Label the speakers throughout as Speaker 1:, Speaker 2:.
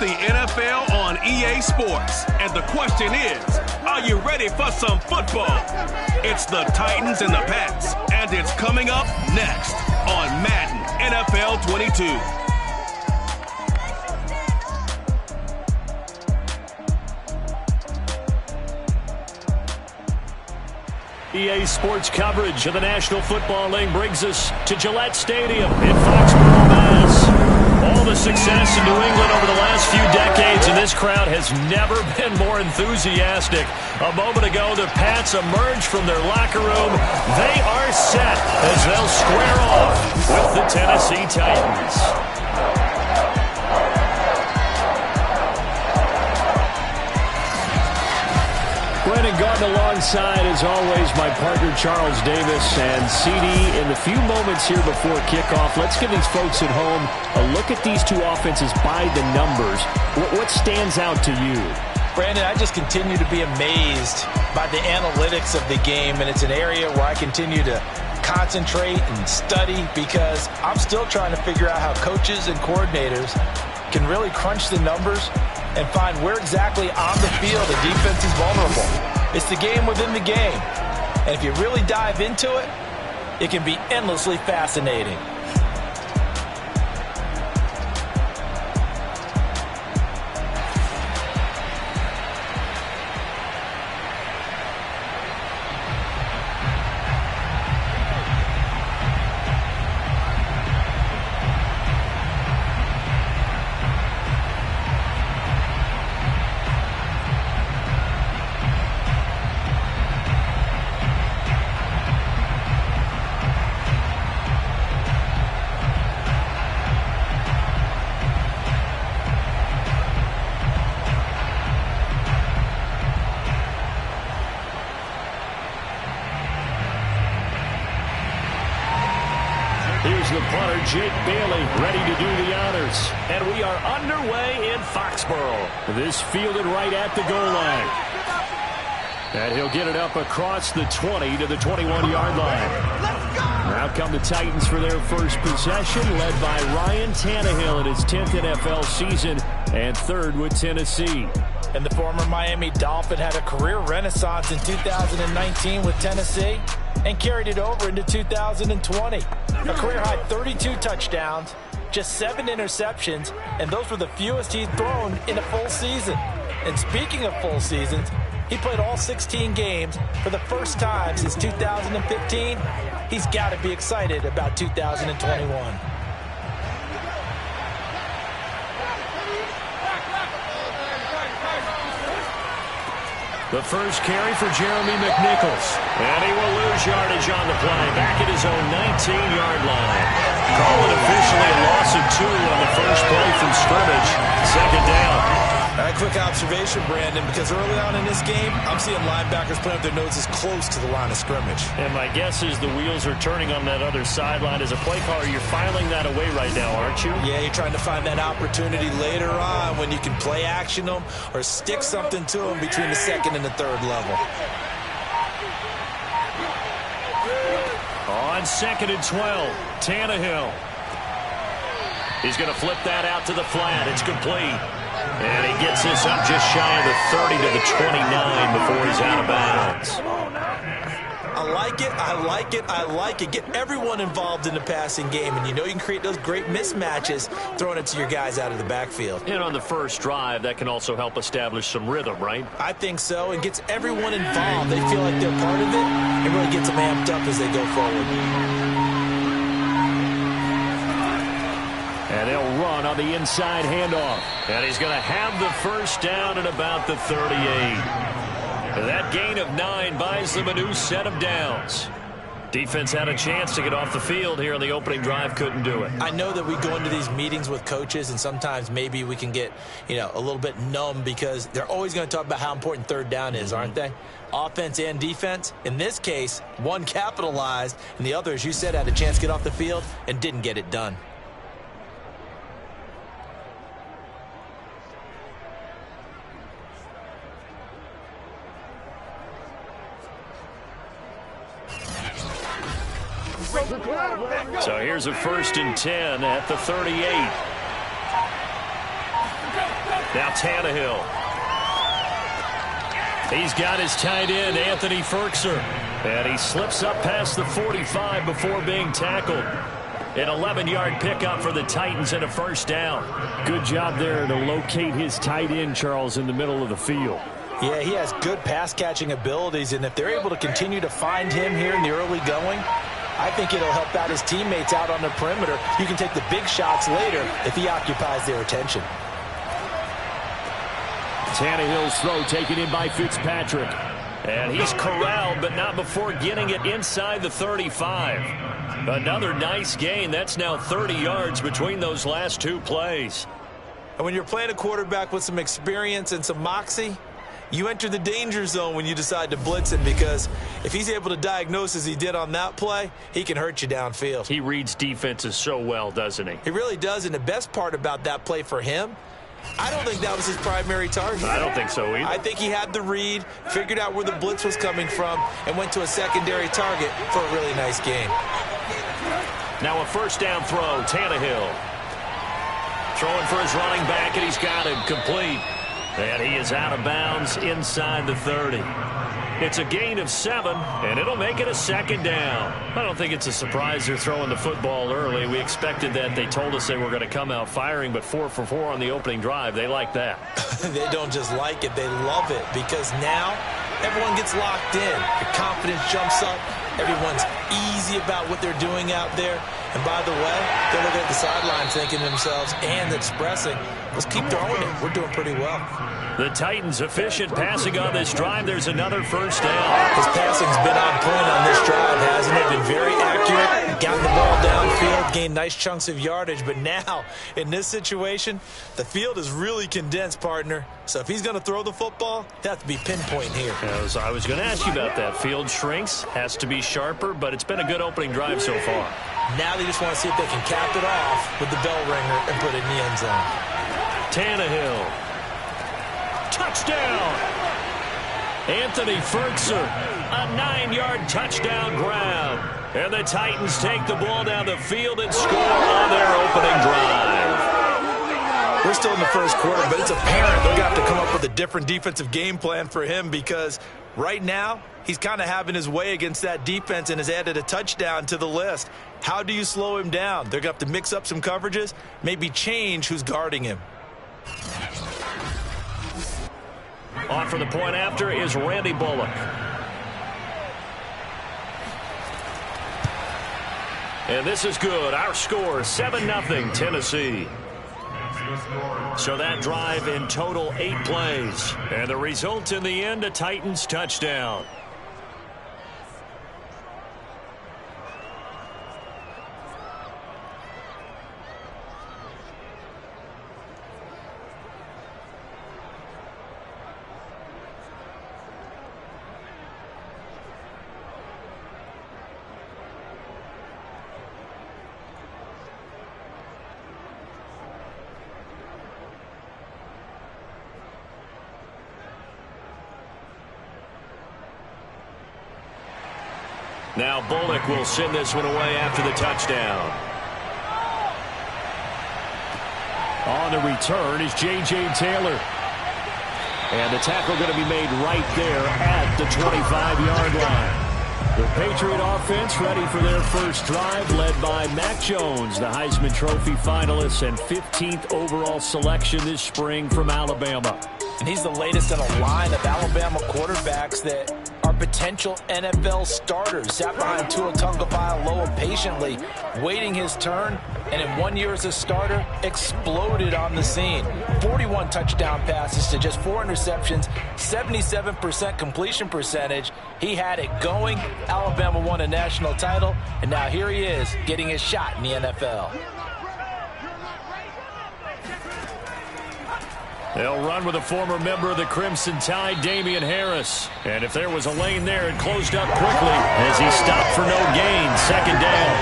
Speaker 1: the NFL on EA Sports. And the question is, are you ready for some football? It's the Titans and the Pats, and it's coming up next on Madden NFL 22.
Speaker 2: EA Sports coverage of the National Football League brings us to Gillette Stadium in Foxborough, Mass. All the success in New England over the last few decades, and this crowd has never been more enthusiastic. A moment ago, the Pats emerged from their locker room. They are set as they'll square off with the Tennessee Titans. Brendan Gordon alongside, as always, my partner Charles Davis. And CD, in the few moments here before kickoff, let's give these folks at home a look at these two offenses by the numbers. What stands out to you?
Speaker 3: Brandon, I just continue to be amazed by the analytics of the game, and it's an area where I continue to concentrate and study because I'm still trying to figure out how coaches and coordinators can really crunch the numbers and find where exactly on the field the defense is vulnerable. It's the game within the game. And if you really dive into it, it can be endlessly fascinating.
Speaker 2: Here's the punter, Jake Bailey, ready to do the honors. And we are underway in Foxborough. This fielded right at the goal line. And he'll get it up across the 20 to the 21-yard line. Now come the Titans for their first possession, led by Ryan Tannehill in his 10th NFL season and third with Tennessee.
Speaker 3: And the former Miami Dolphin had a career renaissance in 2019 with Tennessee and carried it over into 2020. A career-high 32 touchdowns, just 7 interceptions, and those were the fewest he's thrown in a full season. And speaking of full seasons, he played all 16 games for the first time since 2015. He's got to be excited about 2021.
Speaker 2: The first carry for Jeremy McNichols. And he will lose yardage on the play. Back at his own 19-yard line. Call it officially a loss of 2 on the first play from scrimmage. Second down.
Speaker 3: A quick observation, Brandon, because early on in this game, I'm seeing linebackers putting up their noses close to the line of scrimmage.
Speaker 2: And my guess is the wheels are turning on that other sideline. As a play caller, you're filing that away right now, aren't you?
Speaker 3: Yeah, you're trying to find that opportunity later on when you can play action them or stick something to them between the second and the third level.
Speaker 2: On 2nd and 12, Tannehill. He's going to flip that out to the flat. It's complete. And he gets this up just shy of the 30 to the 29 before he's out of bounds.
Speaker 3: I like it, I like it, I like it. Get everyone involved in the passing game, and you know you can create those great mismatches throwing it to your guys out of the backfield.
Speaker 2: And on the first drive, that can also help establish some rhythm, right?
Speaker 3: I think so. It gets everyone involved. They feel like they're part of it. It really gets them amped up as they go forward.
Speaker 2: And they'll run on the inside handoff. And he's going to have the first down at about the 38. That gain of 9 buys them a new set of downs. Defense had a chance to get off the field here on the opening drive, couldn't do it.
Speaker 3: I know that we go into these meetings with coaches, and sometimes maybe we can get, a little bit numb because they're always going to talk about how important third down is, aren't they? Offense and defense. In this case, one capitalized, and the other, as you said, had a chance to get off the field and didn't get it done.
Speaker 2: So here's a 1st and 10 at the 38. Now Tannehill. He's got his tight end, Anthony Ferkser. And he slips up past the 45 before being tackled. An 11-yard pickup for the Titans and a first down.
Speaker 4: Good job there to locate his tight end, Charles, in the middle of the field.
Speaker 3: Yeah, he has good pass-catching abilities, and if they're able to continue to find him here in the early going, I think it'll help out his teammates out on the perimeter. You can take the big shots later if he occupies their attention.
Speaker 4: Tannehill's throw taken in by Fitzpatrick.
Speaker 2: And he's corralled, but not before getting it inside the 35. Another nice gain. That's now 30 yards between those last two plays.
Speaker 3: And when you're playing a quarterback with some experience and some moxie, you enter the danger zone when you decide to blitz him, because if he's able to diagnose as he did on that play, he can hurt you downfield.
Speaker 2: He reads defenses so well, doesn't he?
Speaker 3: He really does, and the best part about that play for him, I don't think that was his primary target.
Speaker 2: I don't think so either.
Speaker 3: I think he had the read, figured out where the blitz was coming from, and went to a secondary target for a really nice game.
Speaker 2: Now a first down throw, Tannehill. Throwing for his running back, and he's got it complete. And he is out of bounds inside the 30. It's a gain of 7, and it'll make it a second down. I don't think it's a surprise they're throwing the football early. We expected that. They told us they were going to come out firing, but 4 for 4 on the opening drive. They like that.
Speaker 3: They don't just like it, they love it, because now everyone gets locked in. The confidence jumps up. Everyone's easy about what they're doing out there. And by the way, they're looking at the sideline thinking to themselves and expressing, let's keep throwing it. We're doing pretty well.
Speaker 2: The Titans efficient passing on this drive. There's another first down.
Speaker 3: His passing's been on point on this drive, hasn't it? Been very accurate. Gotten the ball downfield, gained nice chunks of yardage. But now, in this situation, the field is really condensed, partner. So if he's going to throw the football, it has to be pinpoint here.
Speaker 2: I was going to ask you about that. Field shrinks, has to be sharper, but it's been a good opening drive so far.
Speaker 3: Now they just want to see if they can cap it off with the bell ringer and put it in the end zone.
Speaker 2: Tannehill. Touchdown! Anthony Ferkser, a 9-yard touchdown grab. And the Titans take the ball down the field and score on their opening drive.
Speaker 3: We're still in the first quarter, but it's apparent they're going to have to come up with a different defensive game plan for him, because right now he's kind of having his way against that defense and has added a touchdown to the list. How do you slow him down? They're going to have to mix up some coverages, maybe change who's guarding him.
Speaker 2: On for the point after is Randy Bullock. And this is good. Our score, 7-0 Tennessee. So that drive in total 8 plays. And the result in the end, a Titans touchdown. Now Bullock will send this one away after the touchdown.
Speaker 4: On the return is J.J. Taylor. And the tackle going to be made right there at the 25-yard line. The Patriot offense ready for their first drive, led by Mac Jones, the Heisman Trophy finalist and 15th overall selection this spring from Alabama.
Speaker 3: And he's the latest in a line of Alabama quarterbacks that are potential NFL starters. Sat behind Tua Tagovailoa patiently, waiting his turn, and in 1 year as a starter, exploded on the scene. 41 touchdown passes to just 4 interceptions, 77% completion percentage. He had it going. Alabama won a national title, and now here he is getting his shot in the NFL.
Speaker 2: They'll run with a former member of the Crimson Tide, Damian Harris. And if there was a lane there, it closed up quickly as he stopped for no gain. Second down.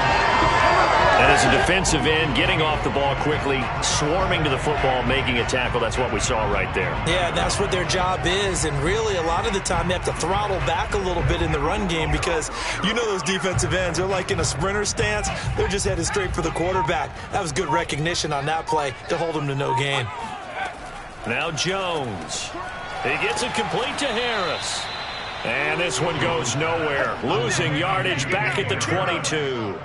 Speaker 2: And as a defensive end, getting off the ball quickly, swarming to the football, making a tackle. That's what we saw right there.
Speaker 3: Yeah, that's what their job is. And really, a lot of the time, they have to throttle back a little bit in the run game, because you know those defensive ends, they're like in a sprinter stance. They're just headed straight for the quarterback. That was good recognition on that play to hold him to no gain.
Speaker 2: Now Jones. He gets it complete to Harris. And this one goes nowhere. Losing yardage back at the 22.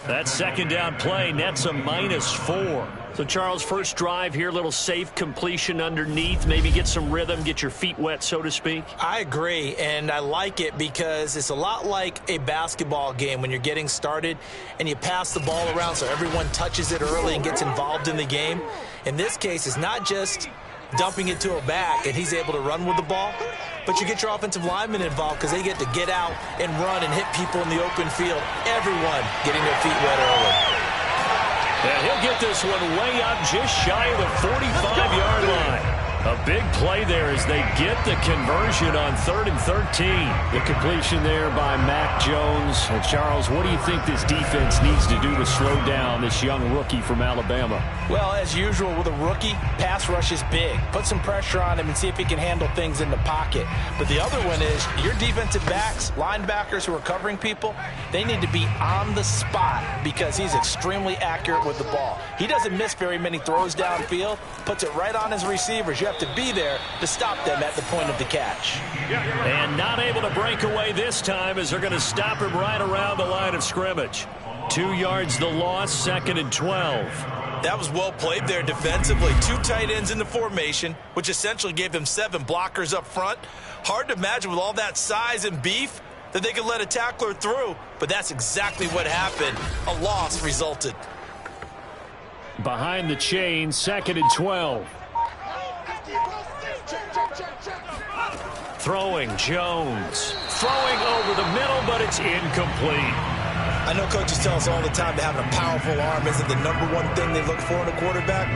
Speaker 2: That second down play nets a -4. So, Charles, first drive here, little safe completion underneath. Maybe get some rhythm, get your feet wet, so to speak.
Speaker 3: I agree, and I like it because it's a lot like a basketball game when you're getting started and you pass the ball around so everyone touches it early and gets involved in the game. In this case, it's not just dumping it to a back and he's able to run with the ball, but you get your offensive linemen involved because they get to get out and run and hit people in the open field. Everyone getting their feet wet early.
Speaker 2: And he'll get this one way up just shy of the 45-yard line. A big play there as they get the conversion on 3rd and 13.
Speaker 4: The completion there by Mac Jones. And Charles, what do you think this defense needs to do to slow down this young rookie from Alabama?
Speaker 3: Well, as usual with a rookie, pass rush is big. Put some pressure on him and see if he can handle things in the pocket. But the other one is your defensive backs, linebackers who are covering people, they need to be on the spot because he's extremely accurate with the ball. He doesn't miss very many throws downfield, puts it right on his receivers. You have to be there to stop them at the point of the catch.
Speaker 2: And not able to break away this time as they're going to stop him right around the line of scrimmage. 2 yards the loss, 2nd and 12.
Speaker 3: That was well played there defensively. 2 tight ends in the formation, which essentially gave them 7 blockers up front. Hard to imagine with all that size and beef that they could let a tackler through, but that's exactly what happened. A loss resulted.
Speaker 4: Behind the chain, 2nd and 12.
Speaker 2: Throwing Jones. Throwing over the middle, but it's incomplete.
Speaker 3: I know coaches tell us all the time that having a powerful arm isn't the #1 thing they look for in a quarterback.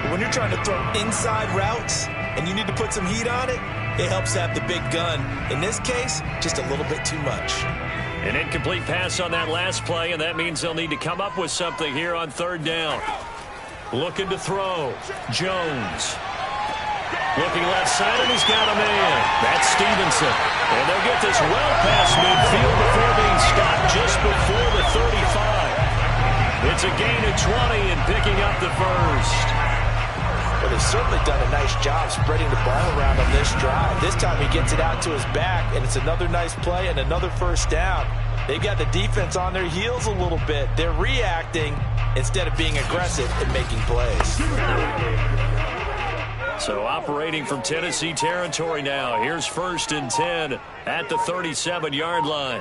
Speaker 3: But when you're trying to throw inside routes and you need to put some heat on it, it helps to have the big gun. In this case, just a little bit too much.
Speaker 2: An incomplete pass on that last play, and that means they'll need to come up with something here on 3rd down. Looking to throw. Jones. Looking left side, and he's got a man. That's Stevenson. And they'll get this well past midfield before being stopped just before the 35. It's a gain of 20 and picking up the first.
Speaker 3: Well, they've certainly done a nice job spreading the ball around on this drive. This time he gets it out to his back, and it's another nice play and another first down. They've got the defense on their heels a little bit. They're reacting instead of being aggressive and making plays.
Speaker 2: So operating from Tennessee territory now. Here's 1st and 10 at the 37-yard line.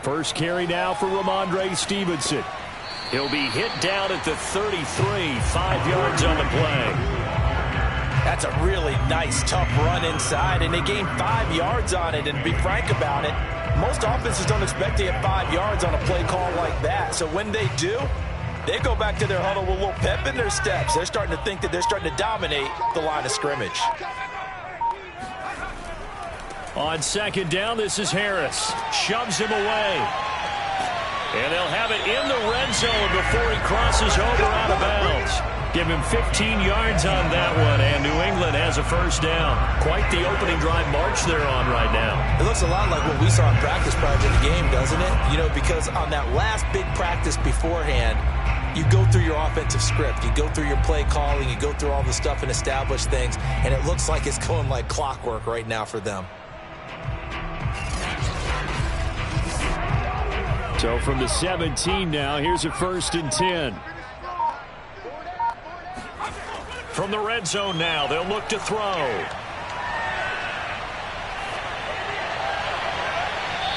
Speaker 4: First carry now for Ramondre Stevenson.
Speaker 2: He'll be hit down at the 33, 5 yards on the play.
Speaker 3: That's a really nice, tough run inside, and they gained 5 yards on it. And to be frank about it, most offenses don't expect to get 5 yards on a play call like that. So when they do, they go back to their huddle with a little pep in their steps. They're starting to think that they're starting to dominate the line of scrimmage.
Speaker 2: On 2nd down, this is Harris. Shoves him away. And they'll have it in the red zone before he crosses over out of bounds. Give him 15 yards on that one, and New England has a first down. Quite the opening drive march they're on right now.
Speaker 3: It looks a lot like what we saw in practice prior to the game, doesn't it? You know, because on that last big practice beforehand, you go through your offensive script. You go through your play calling. You go through all the stuff and establish things, and it looks like it's going like clockwork right now for them.
Speaker 4: So from the 17 now, here's a 1st and 10.
Speaker 2: From the red zone now, they'll look to throw.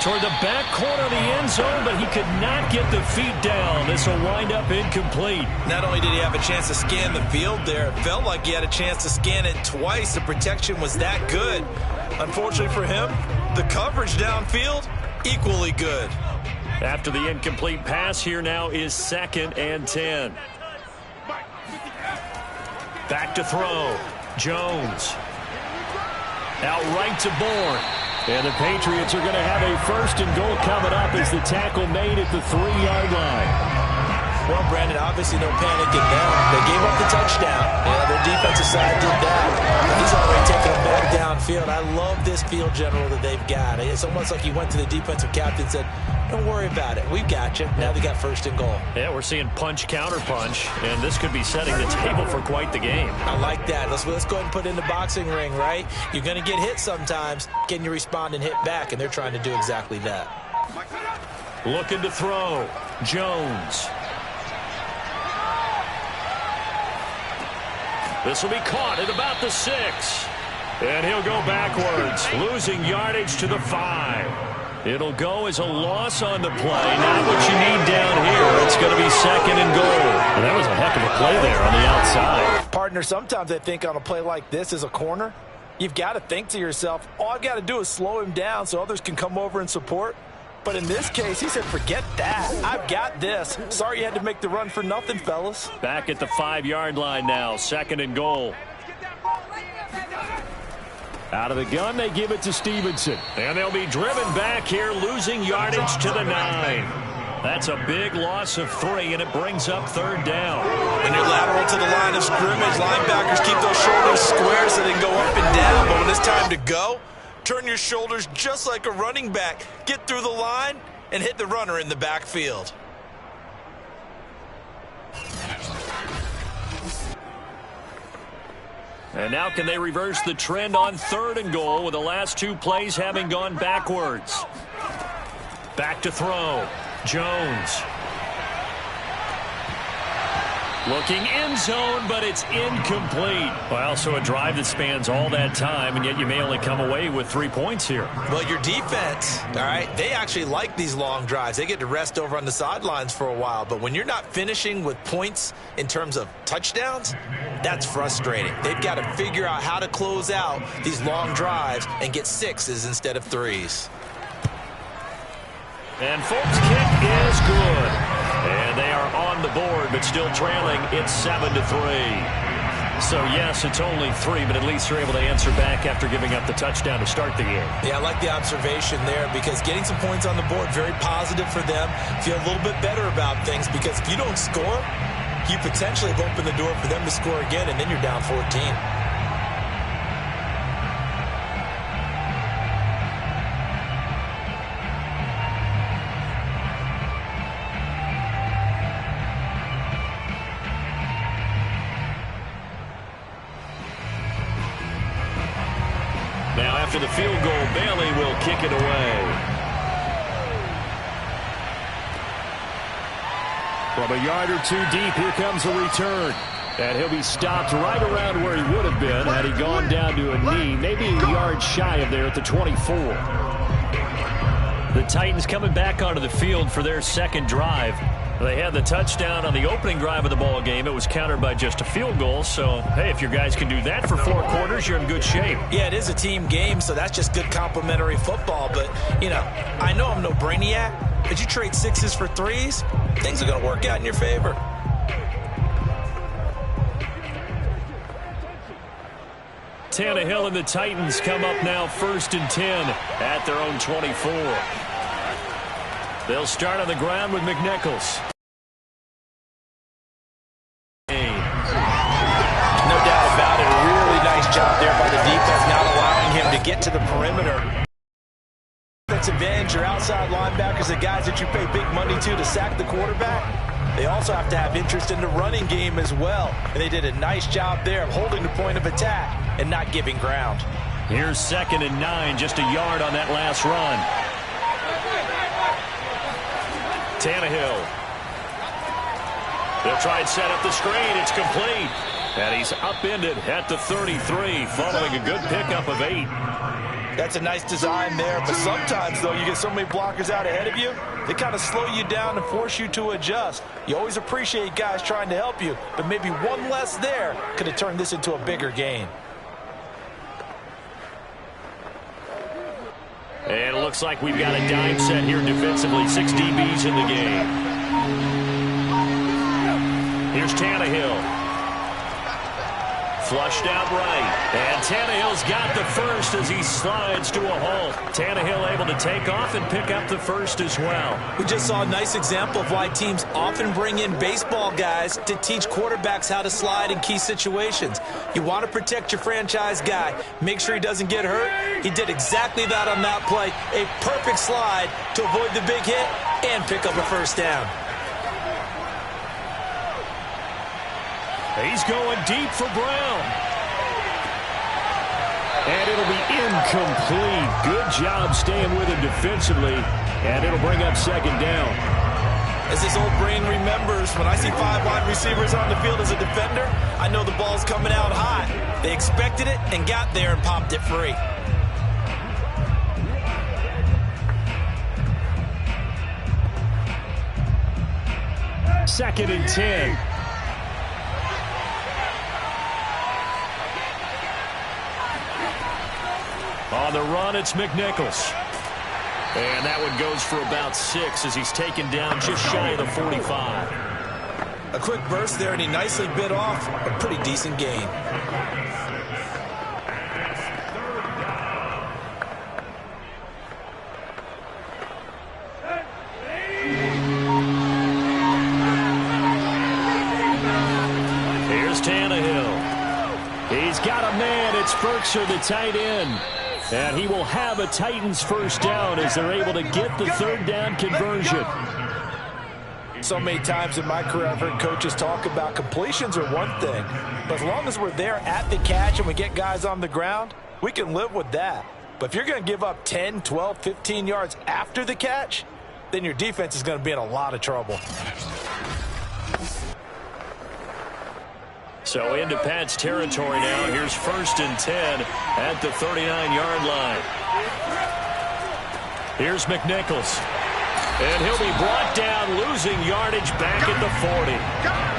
Speaker 2: Toward the back corner of the end zone, but he could not get the feet down. This will wind up incomplete.
Speaker 3: Not only did he have a chance to scan the field there, it felt like he had a chance to scan it twice. The protection was that good. Unfortunately for him, the coverage downfield, equally good.
Speaker 2: After the incomplete pass, here now is 2nd and 10. Back to throw. Jones. Out right to Bourne.
Speaker 4: And the Patriots are going to have a 1st and goal coming up as the tackle made at the 3-yard line.
Speaker 3: Well, Brandon, obviously no panic in them. They gave up the touchdown. Their defensive side did that. He's already taking them back downfield. I love this field general that they've got. It's almost like he went to the defensive captain and said, don't worry about it. We've got you. Now they got first and goal.
Speaker 4: Yeah, we're seeing punch, counter punch, and this could be setting the table for quite the game.
Speaker 3: I like that. Let's go ahead and put it in the boxing ring, right? You're going to get hit sometimes. Can you respond and hit back? And they're trying to do exactly that.
Speaker 4: Looking to throw. Jones. This will be caught at about the 6. And he'll go backwards, losing yardage to the 5. It'll go as a loss on the play. Not what you need down here. It's going to be second and goal. And that was a heck of a play there on the outside.
Speaker 3: Partner, sometimes I think on a play like this as a corner, you've got to think to yourself, all I've got to do is slow him down so others can come over and support. But in this case, he said, forget that. I've got this. Sorry you had to make the run for nothing, fellas.
Speaker 4: Back at the 5-yard line now, second and goal. Out of the gun, they give it to Stevenson. And they'll be driven back here, losing yardage to the 9. That's a big loss of 3, and it brings up third down.
Speaker 3: When you're lateral to the line of scrimmage, linebackers keep those shoulders square so they can go up and down. But when it's time to go, turn your shoulders just like a running back. Get through the line and hit the runner in the backfield.
Speaker 4: And now can they reverse the trend on third and goal with the last 2 plays having gone backwards? Back to throw. Jones. Looking end zone, but it's incomplete. Well, so a drive that spans all that time, and yet you may only come away with 3 points here.
Speaker 3: Well, your defense, all right, they actually like these long drives. They get to rest over on the sidelines for a while. But when you're not finishing with points in terms of touchdowns, that's frustrating. They've got to figure out how to close out these long drives and get 6s instead of 3s.
Speaker 4: And Folks' kick is good. And they are on the board, but still trailing. It's 7-3. So, yes, it's only 3, but at least they're able to answer back after giving up the touchdown to start the game.
Speaker 3: Yeah, I like the observation there because getting some points on the board, very positive for them. Feel a little bit better about things because if you don't score, you potentially have opened the door for them to score again, and then you're down 14.
Speaker 4: Now, after the field goal, Bailey will kick it away. From a yard or 2 deep, here comes a return. And he'll be stopped right around where he would have been had he gone down to a knee, maybe a yard shy of there at the 24. The Titans coming back onto the field for their second drive. They had the touchdown on the opening drive of the ball game. It was countered by just a field goal. So, hey, if your guys can do that for 4 quarters, you're in good shape.
Speaker 3: Yeah, it is a team game, so that's just good complimentary football. But, you know, I know I'm no brainiac, but you trade 6s for 3s, things are going to work out in your favor.
Speaker 4: Tannehill and the Titans come up now 1st and 10 at their own 24. They'll start on the ground with McNichols.
Speaker 3: No doubt about it. A really nice job there by the defense, not allowing him to get to the perimeter. Defense advantage, your outside linebackers, the guys that you pay big money to sack the quarterback. They also have to have interest in the running game as well. And they did a nice job there of holding the point of attack and not giving ground.
Speaker 4: Here's 2nd and 9, just a yard on that last run. Tannehill. They'll try and set up the screen. It's complete. And he's upended at the 33 following a good pickup of 8.
Speaker 3: That's a nice design there, but sometimes, though, you get so many blockers out ahead of you, they kind of slow you down and force you to adjust. You always appreciate guys trying to help you, but maybe one less there could have turned this into a bigger gain.
Speaker 4: And it looks like we've got a dime set here defensively. 6 DBs in the game. Here's Tannehill.
Speaker 2: Flushed out right. And Tannehill's got the first as he slides to a halt. Tannehill able to take off and pick up the first as well.
Speaker 3: We just saw a nice example of why teams often bring in baseball guys to teach quarterbacks how to slide in key situations. You want to protect your franchise guy. Make sure he doesn't get hurt. He did exactly that on that play. A perfect slide to avoid the big hit and pick up a first down.
Speaker 2: He's going deep for Brown. And it'll be incomplete. Good job staying with him defensively. And it'll bring up second down.
Speaker 3: As his old brain remembers, when I see 5 wide receivers on the field as a defender, I know the ball's coming out high. They expected it and got there and popped it free.
Speaker 2: Second and 10. On the run, it's McNichols. And that one goes for about 6 as he's taken down just shy of the 45.
Speaker 3: A quick burst there, and he nicely bit off a pretty decent gain.
Speaker 2: Here's Tannehill. He's got a man. It's Berkshire, the tight end. And he will have a Titans first down as they're able to get the third down conversion.
Speaker 3: So many times in my career I've heard coaches talk about completions are one thing, but as long as we're there at the catch and we get guys on the ground, we can live with that. But if you're going to give up 10, 12, 15 yards after the catch, then your defense is going to be in a lot of trouble.
Speaker 2: So into Pat's territory now. Here's first and 10 at the 39-yard line. Here's McNichols. And he'll be brought down, losing yardage back at the 40.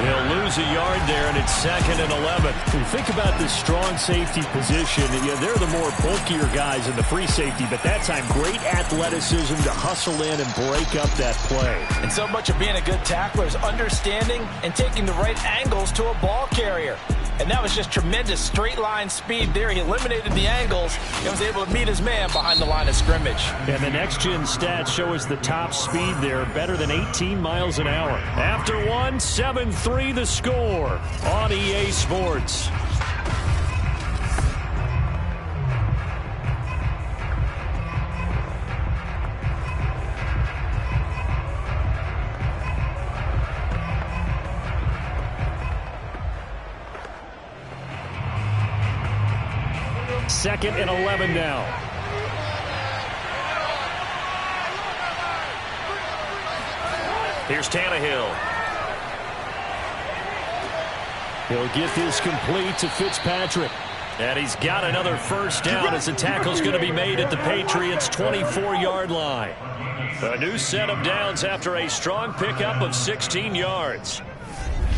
Speaker 2: He'll lose a yard there, and it's second and 11.
Speaker 4: When you think about this strong safety position, they're the more bulkier guys in the free safety, but that time great athleticism to hustle in and break up that play.
Speaker 3: And so much of being a good tackler is understanding and taking the right angles to a ball carrier. And that was just tremendous straight line speed there. He eliminated the angles and was able to meet his man behind the line of scrimmage.
Speaker 4: And the next-gen stats show us the top speed there, better than 18 miles an hour.
Speaker 2: After one, 7-3 the score on EA Sports.
Speaker 4: Second and 11 now.
Speaker 2: Here's Tannehill.
Speaker 4: He'll get this complete to Fitzpatrick.
Speaker 2: And he's got another first down as the tackle's going to be made at the Patriots' 24-yard line. A new set of downs after a strong pickup of 16 yards.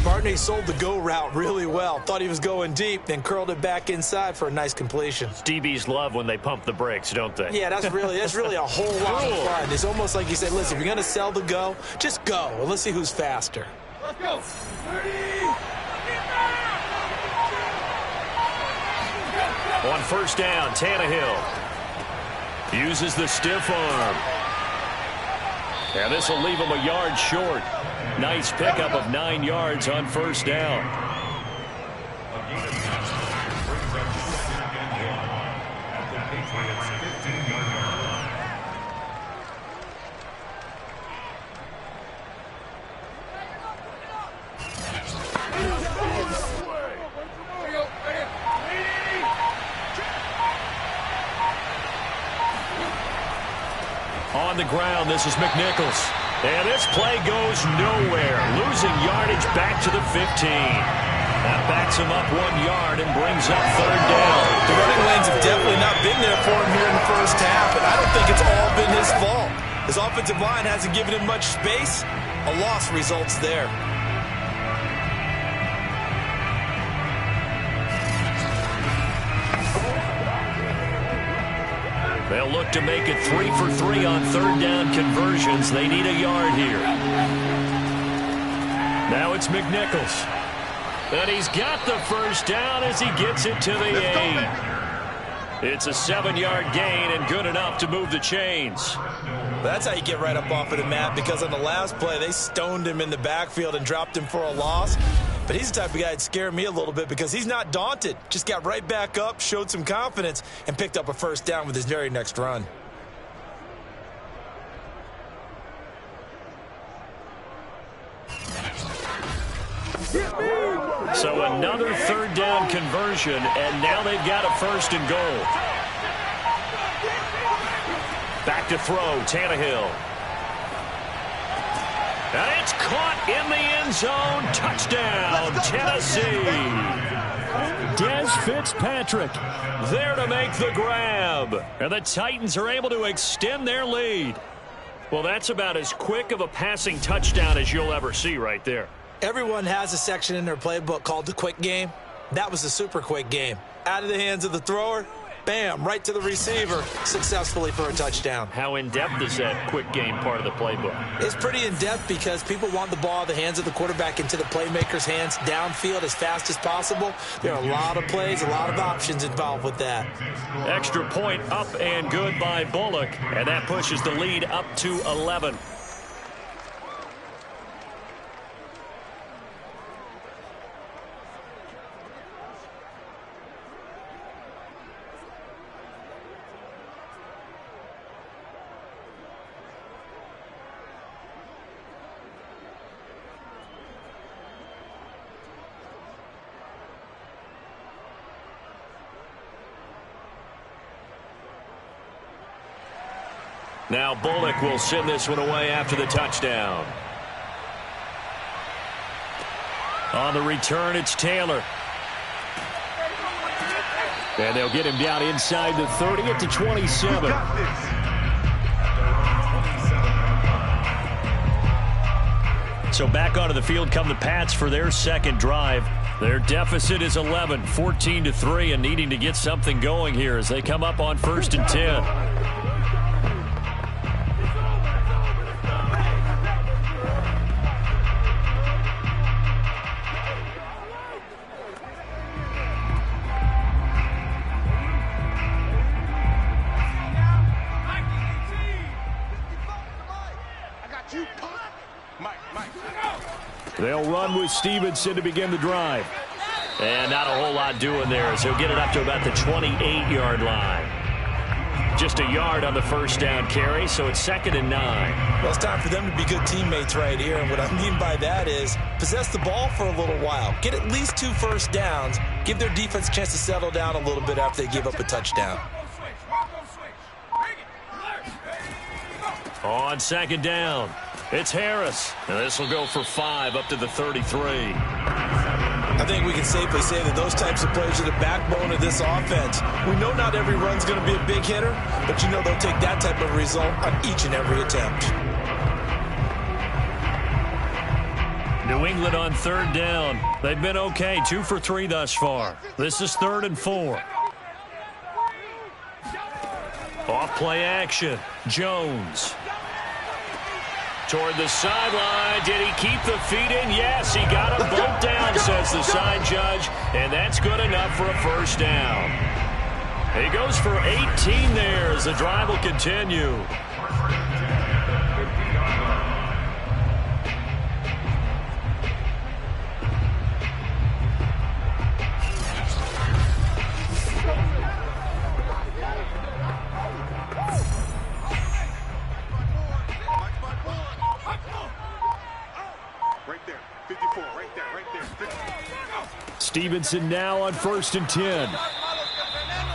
Speaker 3: Barney sold the go route really well. Thought he was going deep, then curled it back inside for a nice completion.
Speaker 2: DBs love when they pump the brakes, don't they?
Speaker 3: Yeah, that's really a whole lot of fun. It's almost like you said, listen, if you're going to sell the go, just go. And let's see who's faster. Let's go. 30.
Speaker 2: On first down, Tannehill uses the stiff arm. And this will leave him a yard short. Nice pickup of 9 yards on first down. On the ground, this is McNichols. And this play goes nowhere. Losing yardage back to the 15. That backs him up 1 yard and brings up third down.
Speaker 3: The running lanes have definitely not been there for him here in the first half, and I don't think it's all been his fault. His offensive line hasn't given him much space. A loss results there.
Speaker 2: They'll look to make it 3 for 3 on third down conversions. They need a yard here. Now it's McNichols. And he's got the first down as he gets it to the 8. It's a 7-yard gain and good enough to move the chains.
Speaker 3: That's how you get right up off of the mat, because on the last play, they stoned him in the backfield and dropped him for a loss. But he's the type of guy that scared me a little bit because he's not daunted. Just got right back up, showed some confidence, and picked up a first down with his very next run.
Speaker 2: So another third down conversion, and now they've got a first and goal. Back to throw, Tannehill. And it's caught in the end zone. Touchdown, Tennessee. Des Fitzpatrick there to make the grab. And the Titans are able to extend their lead. Well, that's about as quick of a passing touchdown as you'll ever see right there.
Speaker 3: Everyone has a section in their playbook called the quick game. That was a super quick game. Out of the hands of the thrower, bam, right to the receiver, successfully for a touchdown.
Speaker 2: How in-depth is that quick game part of the playbook?
Speaker 3: It's pretty in-depth because people want the ball out of the hands of the quarterback into the playmaker's hands downfield as fast as possible. There are a lot of plays, a lot of options involved with that.
Speaker 2: Extra point up and good by Bullock, and that pushes the lead up to 11. Now Bullock will send this one away after the touchdown. On the return, it's Taylor. And they'll get him down inside the 30 at the 27. So back onto the field come the Pats for their second drive. Their deficit is 11, 14-3, and needing to get something going here as they come up on 1st and 10. They'll run with Stevenson to begin the drive. And not a whole lot doing there as he'll get it up to about the 28-yard line. Just a yard on the first down carry, so it's 2nd and 9.
Speaker 3: Well, it's time for them to be good teammates right here. And what I mean by that is possess the ball for a little while. Get at least 2 first downs. Give their defense a chance to settle down a little bit after they give up a touchdown.
Speaker 2: On 2nd down, it's Harris. And this will go for 5 up to the 33.
Speaker 3: I think we can safely say that those types of plays are the backbone of this offense. We know not every run's going to be a big hitter, but you know they'll take that type of result on each and every attempt.
Speaker 2: New England on 3rd down. They've been okay, 2 for 3 thus far. This is 3rd and 4. Off play action, Jones. Toward the sideline. Did he keep the feet in? Yes, he got them both down, says the side judge, and that's good enough for a first down. He goes for 18 there as the drive will continue. Stevenson now on 1st and 10.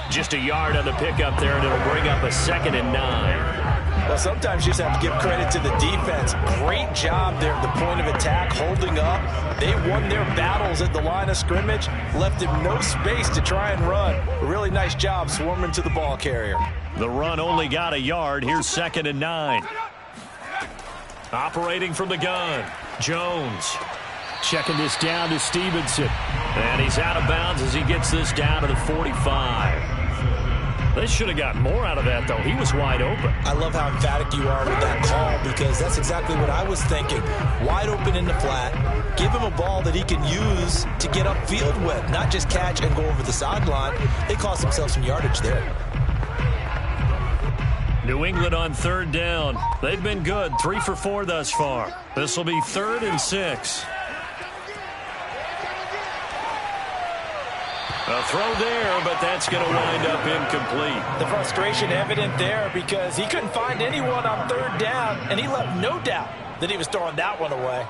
Speaker 2: Just a yard on the pickup there, and it'll bring up a 2nd and 9.
Speaker 3: Well, sometimes you just have to give credit to the defense. Great job there at the point of attack, holding up. They won their battles at the line of scrimmage, left him no space to try and run. A really nice job swarming to the ball carrier.
Speaker 2: The run only got a yard. Here's 2nd and 9. Operating from the gun, Jones. Checking this down to Stevenson. And he's out of bounds as he gets this down to the 45. They should have got more out of that, though. He was wide open.
Speaker 3: I love how emphatic you are with that call because that's exactly what I was thinking. Wide open in the flat. Give him a ball that he can use to get upfield with, not just catch and go over the sideline. They cost themselves some yardage there.
Speaker 2: New England on third down. They've been good, 3 for 4 thus far. This will be 3rd and 6. A throw there, but that's going to wind up incomplete.
Speaker 3: The frustration evident there because he couldn't find anyone on third down, and he left no doubt that he was throwing that one away.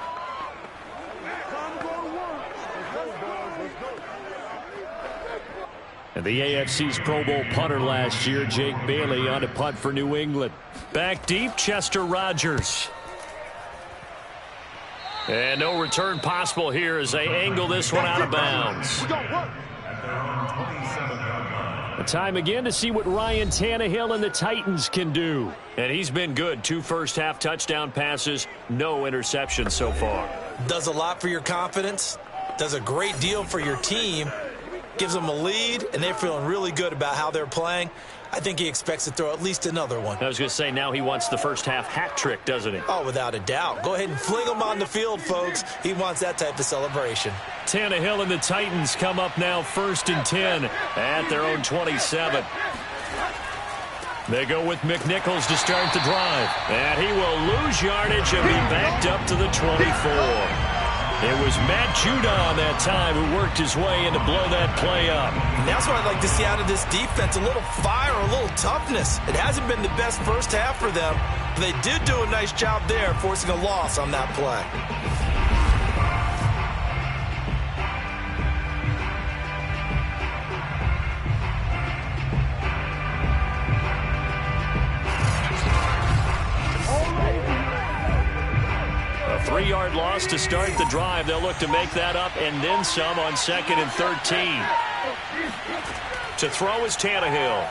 Speaker 2: And the AFC's Pro Bowl punter last year, Jake Bailey, on a punt for New England. Back deep, Chester Rogers. And no return possible here as they angle this one out of bounds. A time again to see what Ryan Tannehill and the Titans can do. And he's been good. 2 first-half touchdown passes, no interceptions so far.
Speaker 3: Does a lot for your confidence. Does a great deal for your team. Gives them a lead, and they're feeling really good about how they're playing. I think he expects to throw at least another one.
Speaker 2: I was going to say, now he wants the first-half hat trick, doesn't he?
Speaker 3: Oh, without a doubt. Go ahead and fling him on the field, folks. He wants that type of celebration.
Speaker 2: Tannehill and the Titans come up now 1st and 10 at their own 27. They go with McNichols to start the drive. And he will lose yardage and be backed up to the 24. It was Matt Judon that time who worked his way in to blow that play up.
Speaker 3: And that's what I'd like to see out of this defense, a little fire, a little toughness. It hasn't been the best first half for them, but they did do a nice job there forcing a loss on that play.
Speaker 2: A 3-yard loss to start the drive. They'll look to make that up and then some on 2nd and 13. To throw is Tannehill.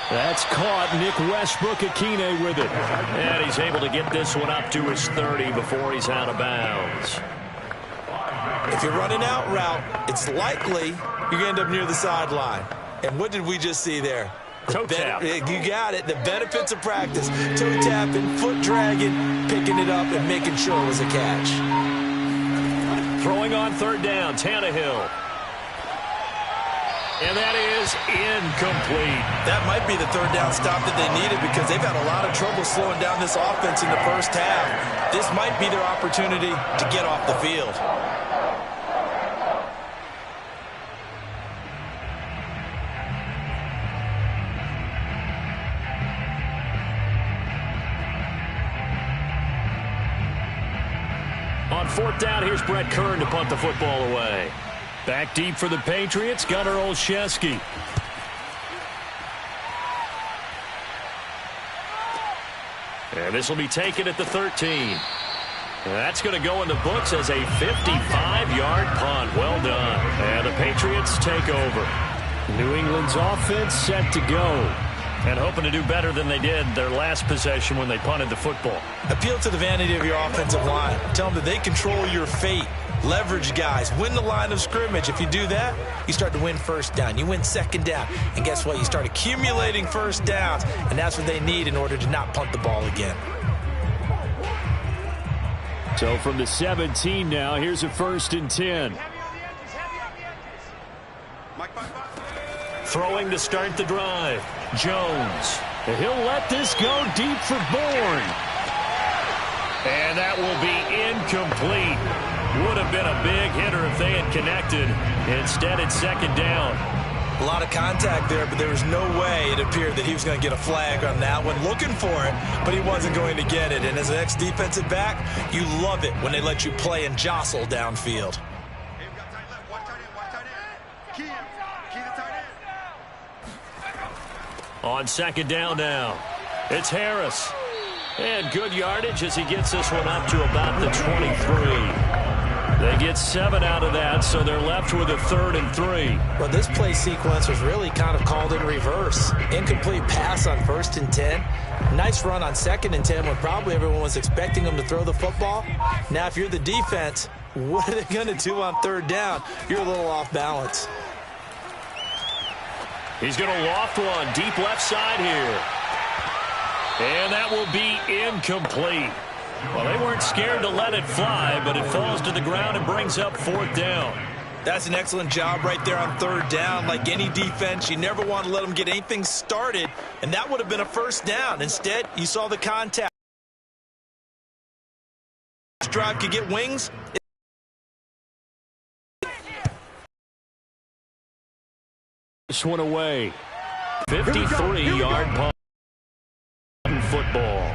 Speaker 2: That's caught. Nick Westbrook-Akine with it. And he's able to get this one up to his 30 before he's out of bounds.
Speaker 3: If you're running out route, it's likely you're going to end up near the sideline. And what did we just see there?
Speaker 2: Toe tap.
Speaker 3: You got it. The benefits of practice. Toe tapping, foot dragging, picking it up, and making sure it was a catch.
Speaker 2: Throwing on 3rd down, Tannehill. And that is incomplete.
Speaker 3: That might be the 3rd down stop that they needed because they've had a lot of trouble slowing down this offense in the first half. This might be their opportunity to get off the field.
Speaker 2: On 4th down, here's Brett Kern to punt the football away. Back deep for the Patriots, Gunnar Olszewski. And this will be taken at the 13. And that's going to go in the books as a 55-yard punt. Well done. And the Patriots take over. New England's offense set to go. And hoping to do better than they did their last possession when they punted the football.
Speaker 3: Appeal to the vanity of your offensive line. Tell them that they control your fate. Leverage guys. Win the line of scrimmage. If you do that, you start to win 1st down. You win 2nd down. And guess what? You start accumulating 1st downs. And that's what they need in order to not punt the ball again.
Speaker 2: So from the 17 now, here's a 1st and 10. Throwing to start the drive. Jones. He'll let this go deep for Bourne. And that will be incomplete. Would have been a big hitter if they had connected. Instead, it's 2nd down.
Speaker 3: A lot of contact there, but there was no way it appeared that he was going to get a flag on that one. Looking for it, but he wasn't going to get it. And as an ex-defensive back, you love it when they let you play and jostle downfield.
Speaker 2: On 2nd down now, it's Harris. And good yardage as he gets this one up to about the 23. They get 7 out of that, so they're left with a 3rd and 3.
Speaker 3: Well, this play sequence was really kind of called in reverse. Incomplete pass on 1st and 10. Nice run on 2nd and 10 when probably everyone was expecting them to throw the football. Now, if you're the defense, what are they going to do on 3rd down? You're a little off balance.
Speaker 2: He's going to loft one deep left side here. And that will be incomplete. Well, they weren't scared to let it fly, but it falls to the ground and brings up 4th down.
Speaker 3: That's an excellent job right there on 3rd down. Like any defense, you never want to let them get anything started, and that would have been a 1st down. Instead, you saw the contact. This drive could get wings.
Speaker 2: This one away. 53-yard punt. Football.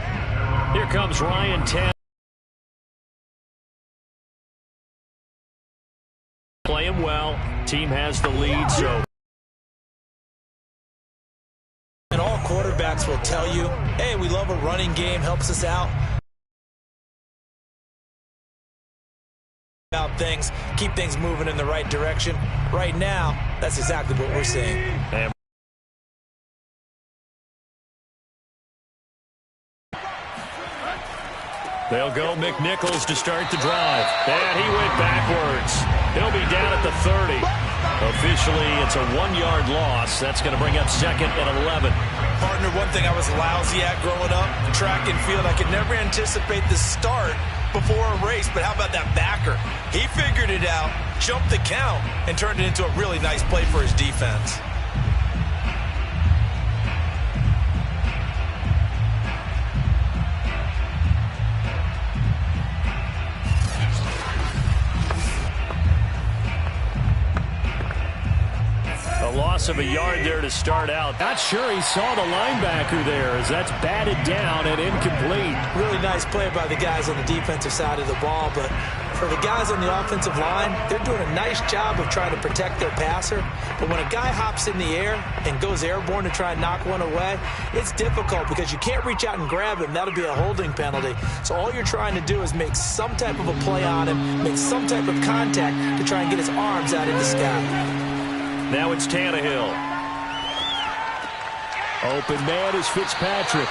Speaker 2: Here comes Ryan Tannehill. Playing well. Team has the lead, so.
Speaker 3: And all quarterbacks will tell you, hey, we love a running game, helps us out. About things, keep things moving in the right direction. Right now, that's exactly what we're seeing.
Speaker 2: And they'll go McNichols to start the drive. And he went backwards. He'll be down at the 30. Officially, it's a 1-yard loss. That's going to bring up 2nd and 11.
Speaker 3: Partner, one thing I was lousy at growing up, track and field, I could never anticipate the start before a race, but how about that backer? He figured it out, jumped the count, and turned it into a really nice play for his defense.
Speaker 2: A loss of a yard there to start out. Not sure he saw the linebacker there as that's batted down and incomplete.
Speaker 3: Really nice play by the guys on the defensive side of the ball, but for the guys on the offensive line, they're doing a nice job of trying to protect their passer. But when a guy hops in the air and goes airborne to try and knock one away, it's difficult because you can't reach out and grab him. That'll be a holding penalty. So all you're trying to do is make some type of a play on him, make some type of contact to try and get his arms out in the sky.
Speaker 2: Now it's Tannehill. Open man is Fitzpatrick.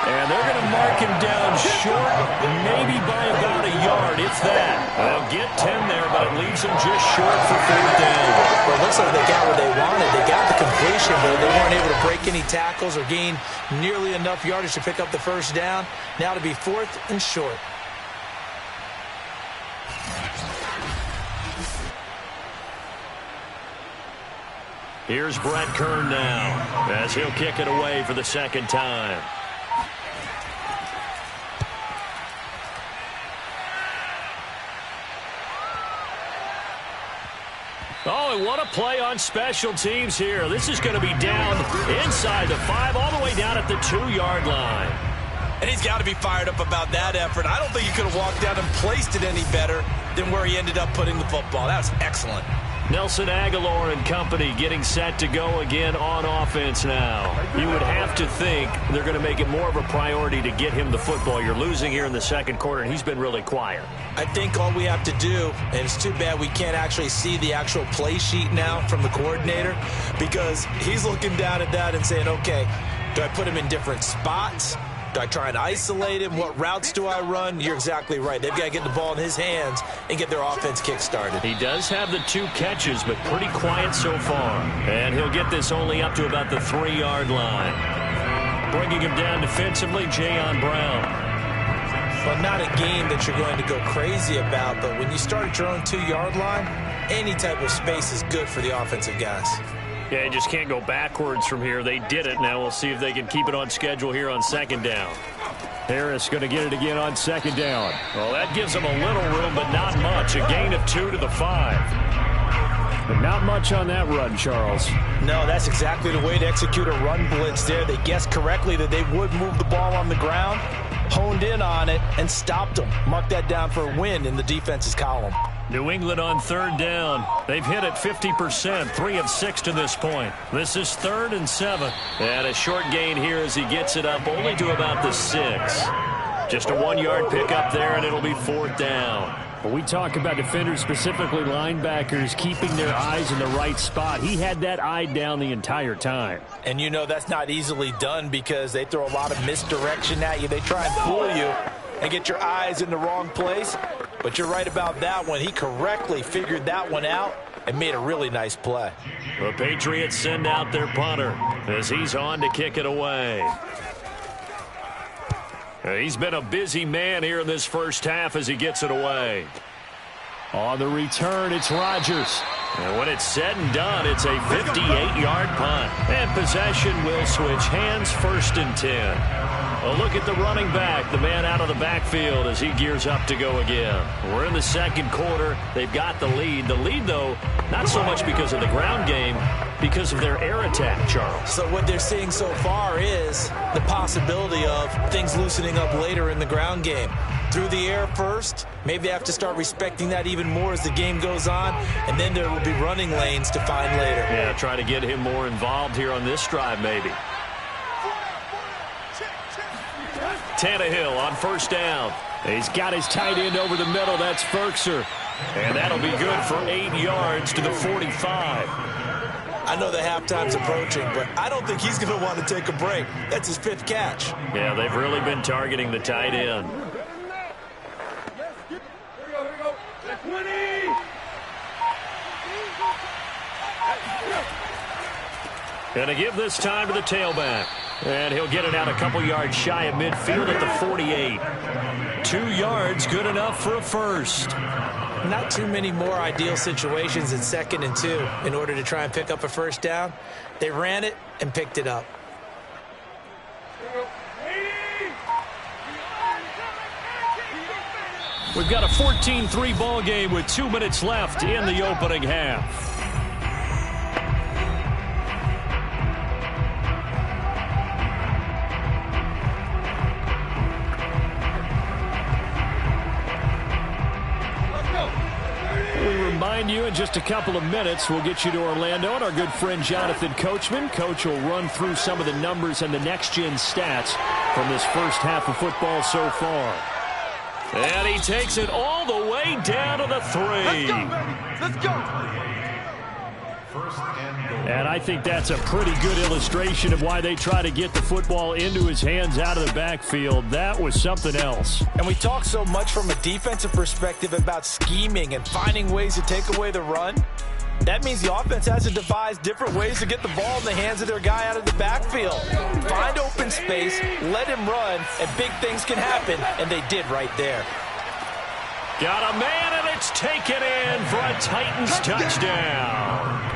Speaker 2: And they're going to mark him down short, maybe by about a yard, if that. They'll get 10 there, but it leaves them just short for 4th down.
Speaker 3: Well, it looks like they got what they wanted. They got the completion, but they weren't able to break any tackles or gain nearly enough yardage to pick up the 1st down. Now to be 4th and short.
Speaker 2: Here's Brett Kern now, as he'll kick it away for the 2nd time. Oh, and what a play on special teams here. This is going to be down inside the 5, all the way down at the 2-yard line.
Speaker 3: And he's got to be fired up about that effort. I don't think he could have walked down and placed it any better than where he ended up putting the football. That was excellent.
Speaker 2: Nelson Aguilar and company getting set to go again on offense now. You would have to think they're going to make it more of a priority to get him the football. You're losing here in the 2nd quarter, and he's been really quiet.
Speaker 3: I think all we have to do, and it's too bad we can't actually see the actual play sheet now from the coordinator, because he's looking down at that and saying, okay, do I put him in different spots? Do I try and isolate him? What routes do I run? You're exactly right. They've got to get the ball in his hands and get their offense kick-started.
Speaker 2: He does have the 2 catches, but pretty quiet so far. And he'll get this only up to about the 3-yard line. Bringing him down defensively, Jayon Brown.
Speaker 3: Well, not a game that you're going to go crazy about, but when you start at your own 2-yard line, any type of space is good for the offensive guys.
Speaker 2: Yeah, you just can't go backwards from here. They did it. Now we'll see if they can keep it on schedule here on 2nd down. Harris going to get it again on 2nd down. Well, that gives them a little room, but not much. A gain of 2 to the 5. But not much on that run, Charles.
Speaker 3: No, that's exactly the way to execute a run blitz there. They guessed correctly that they would move the ball on the ground, honed in on it, and stopped them. Mark that down for a win in the defense's column.
Speaker 2: New England on 3rd down. They've hit it 50%, 3 of 6 to this point. This is 3rd and 7. And a short gain here as he gets it up only to about the 6. Just a 1-yard pickup there, and it'll be 4th down. When we talk about defenders, specifically linebackers, keeping their eyes in the right spot, he had that eye down the entire time.
Speaker 3: And you know that's not easily done because they throw a lot of misdirection at you. They try and fool you and get your eyes in the wrong place. But you're right about that one. He correctly figured that one out and made a really nice play.
Speaker 2: The Patriots send out their punter as he's on to kick it away. He's been a busy man here in this first half as he gets it away.
Speaker 4: On the return, it's Rodgers.
Speaker 2: And when it's said and done, it's a 58-yard punt. And possession will switch hands, 1st and 10. A look at the running back, the man out of the backfield as he gears up to go again. We're in the second quarter. They've got the lead. The lead, though, not so much because of the ground game, because of their air attack, Charles.
Speaker 3: So what they're seeing so far is the possibility of things loosening up later in the ground game. Through the air first, maybe they have to start respecting that even more as the game goes on, and then there will be running lanes to find later.
Speaker 2: Yeah, try to get him more involved here on this drive, maybe. Tannehill on 1st down.
Speaker 4: He's got his tight end over the middle. That's Ferkser.
Speaker 2: And that'll be good for 8 yards to the 45.
Speaker 3: I know the halftime's approaching, but I don't think he's going to want to take a break. That's his 5th catch.
Speaker 2: Yeah, they've really been targeting the tight end. Going to give this time to the tailback. And he'll get it out a couple yards shy of midfield at the 48. 2 yards, good enough for a first.
Speaker 3: Not too many more ideal situations in 2nd and 2 in order to try and pick up a first down. They ran it and picked it up.
Speaker 4: We've got a 14-3 ball game with 2 minutes left in the opening half. Remind you in just a couple of minutes we'll get you to Orlando and our good friend Jonathan Coachman. Coach will run through some of the numbers and the next-gen stats from this first half of football so far.
Speaker 2: And he takes it all the way down to the 3.
Speaker 5: Let's go, baby. Let's go.
Speaker 4: And I think that's a pretty good illustration of why they try to get the football into his hands out of the backfield. That was something else.
Speaker 3: And we talk so much from a defensive perspective about scheming and finding ways to take away the run. That means the offense has to devise different ways to get the ball in the hands of their guy out of the backfield. Find open space, let him run, and big things can happen, and they did right there.
Speaker 2: Got a man, and it's taken in for a Titans touchdown.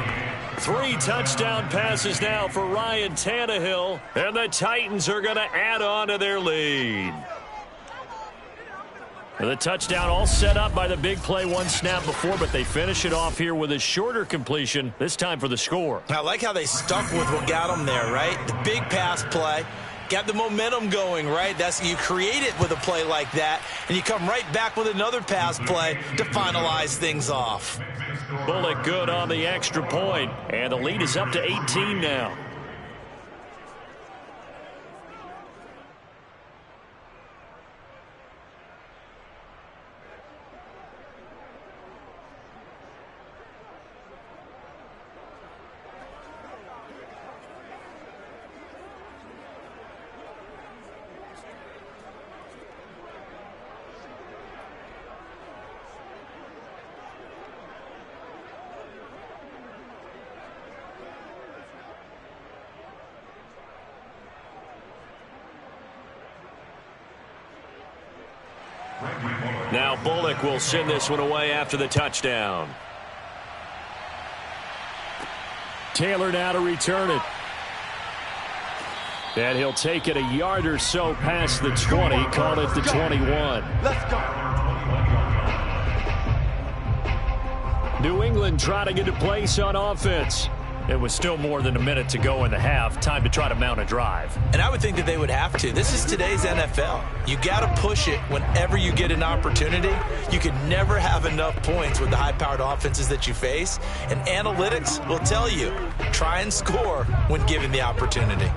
Speaker 2: 3 touchdown passes now for Ryan Tannehill, and the Titans are going to add on to their lead. The touchdown all set up by the big play 1 snap before, but they finish it off here with a shorter completion, this time for the score.
Speaker 3: I like how they stuck with what got them there, right? The big pass play. Got the momentum going, right? You create it with a play like that, and you come right back with another pass play to finalize things off.
Speaker 2: Bullock good on the extra point, and the lead is up to 18 now. Now Bullock will send this one away after the touchdown.
Speaker 4: Taylor now to return it. And he'll take it a yard or so past the 20, call it the 21.
Speaker 5: Let's go.
Speaker 4: New England trying to get a place on offense.
Speaker 2: It was still more than a minute to go in the half. Time to try to mount a drive.
Speaker 3: And I would think that they would have to. This is today's NFL. You got to push it whenever you get an opportunity. You can never have enough points with the high-powered offenses that you face. And analytics will tell you, try and score when given the opportunity.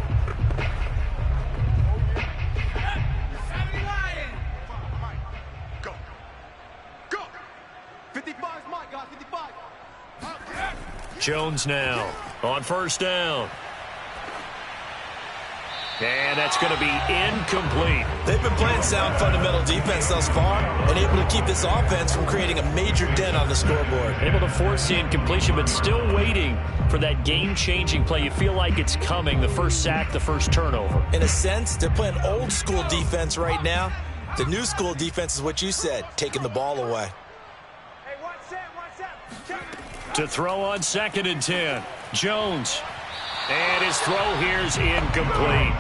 Speaker 5: Go. Go. 55 is mine, guys. 55.
Speaker 2: Jones now on 1st down.
Speaker 4: And that's going to be incomplete.
Speaker 3: They've been playing sound fundamental defense thus far and able to keep this offense from creating a major dent on the scoreboard.
Speaker 4: Able to force the incompletion, but still waiting for that game-changing play. You feel like it's coming, the first sack, the first turnover.
Speaker 3: In a sense, they're playing old-school defense right now. The new school defense is what you said, taking the ball away.
Speaker 5: Hey, one set.
Speaker 4: To throw on 2nd and 10, Jones. And his throw here's incomplete.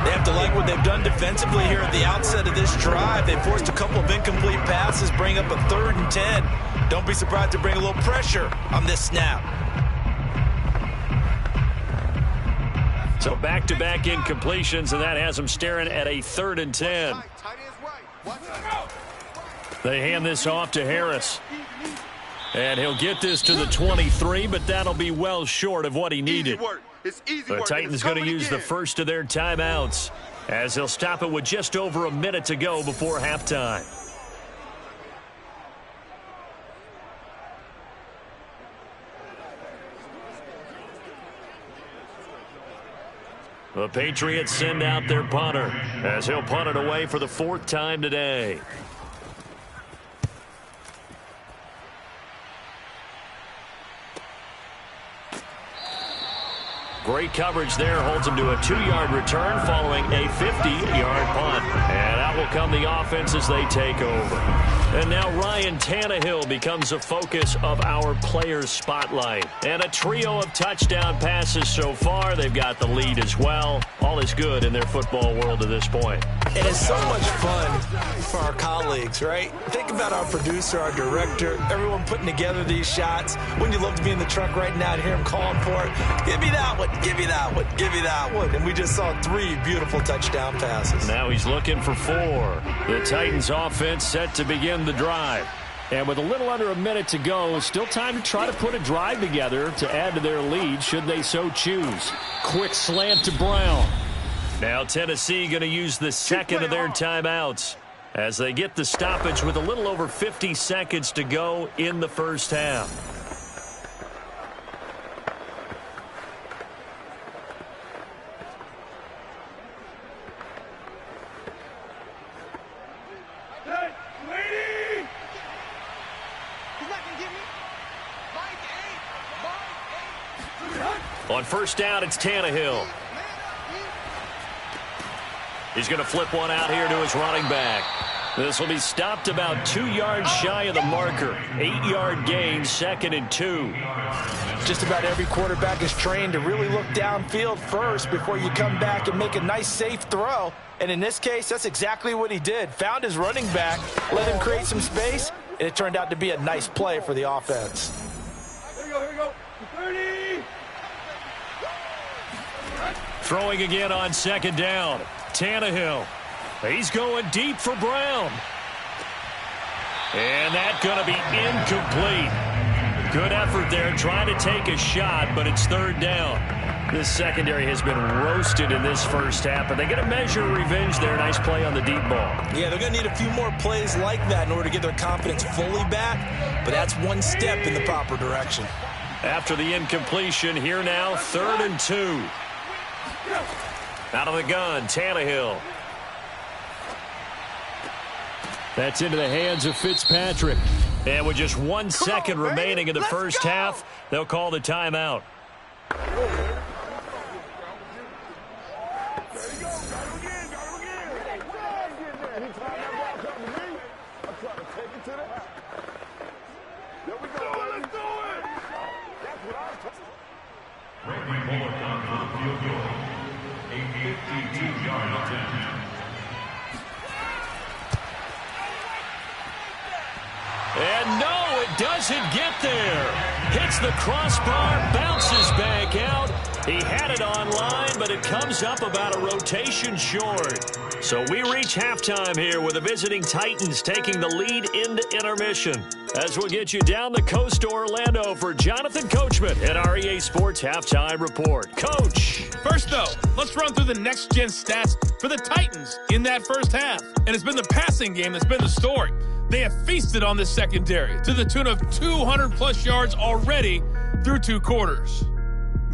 Speaker 3: They have to like what they've done defensively here at the outset of this drive. They forced a couple of incomplete passes, bring up a 3rd and 10. Don't be surprised to bring a little pressure on this snap.
Speaker 4: So back-to-back incompletions, and that has them staring at a 3rd and 10. They hand this off to Harris. And he'll get this to the 23, but that'll be well short of what he needed. The Titans going to use the first of their timeouts as they'll stop it with just over a minute to go before halftime. The Patriots send out their punter as he'll punt it away for the 4th time today. Great coverage there, holds him to a 2-yard return following a 50-yard punt. And out will come the offense as they take over. And now Ryan Tannehill becomes the focus of our players' spotlight. And a trio of touchdown passes so far. They've got the lead as well. All is good in their football world at this point.
Speaker 3: It is so much fun for our colleagues, right? Think about our producer, our director, everyone putting together these shots. Wouldn't you love to be in the truck right now and hear him calling for it? Give me that one, give me that one, give me that one. And we just saw 3 beautiful touchdown passes.
Speaker 4: Now he's looking for 4. The Titans offense set to begin the drive. And with a little under a minute to go, still time to try to put a drive together to add to their lead should they so choose. Quick slant to Brown. Now Tennessee going to use the 2nd of their timeouts as they get the stoppage with a little over 50 seconds to go in the first half. On first down, it's Tannehill. He's going to flip one out here to his running back. This will be stopped about 2 yards shy of the marker. 8-yard gain, 2nd and 2.
Speaker 3: Just about every quarterback is trained to really look downfield first before you come back and make a nice, safe throw. And in this case, that's exactly what he did. Found his running back, let him create some space, and it turned out to be a nice play for the offense.
Speaker 5: Here we go. 30.
Speaker 4: Throwing again on 2nd down. Tannehill. He's going deep for Brown. And that's going to be incomplete. Good effort there trying to take a shot, but it's 3rd down. This secondary has been roasted in this first half, but they get a measure of revenge there. Nice play on the deep ball.
Speaker 3: Yeah, they're going to need a few more plays like that in order to get their confidence fully back, but that's one step in the proper direction.
Speaker 4: After the incompletion, here now, 3rd and 2. Out of the gun, Tannehill. That's into the hands of Fitzpatrick. And with just 1 second remaining in the first half, they'll call the timeout. And no, it doesn't get there. Hits the crossbar, bounces back out. He had it on line, but it comes up about a rotation short. So we reach halftime here with the visiting Titans taking the lead into intermission. As we'll get you down the coast to Orlando for Jonathan Coachman at our EA Sports Halftime Report. Coach.
Speaker 6: First, though, let's run through the next-gen stats for the Titans in that first half. And it's been the passing game that's been the story. They have feasted on this secondary to the tune of 200-plus yards already through 2 quarters.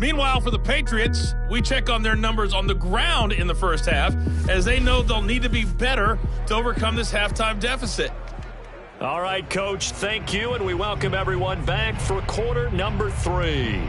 Speaker 6: Meanwhile, for the Patriots, we check on their numbers on the ground in the first half, as they know they'll need to be better to overcome this halftime deficit.
Speaker 2: All right, Coach, thank you, and we welcome everyone back for quarter number 3.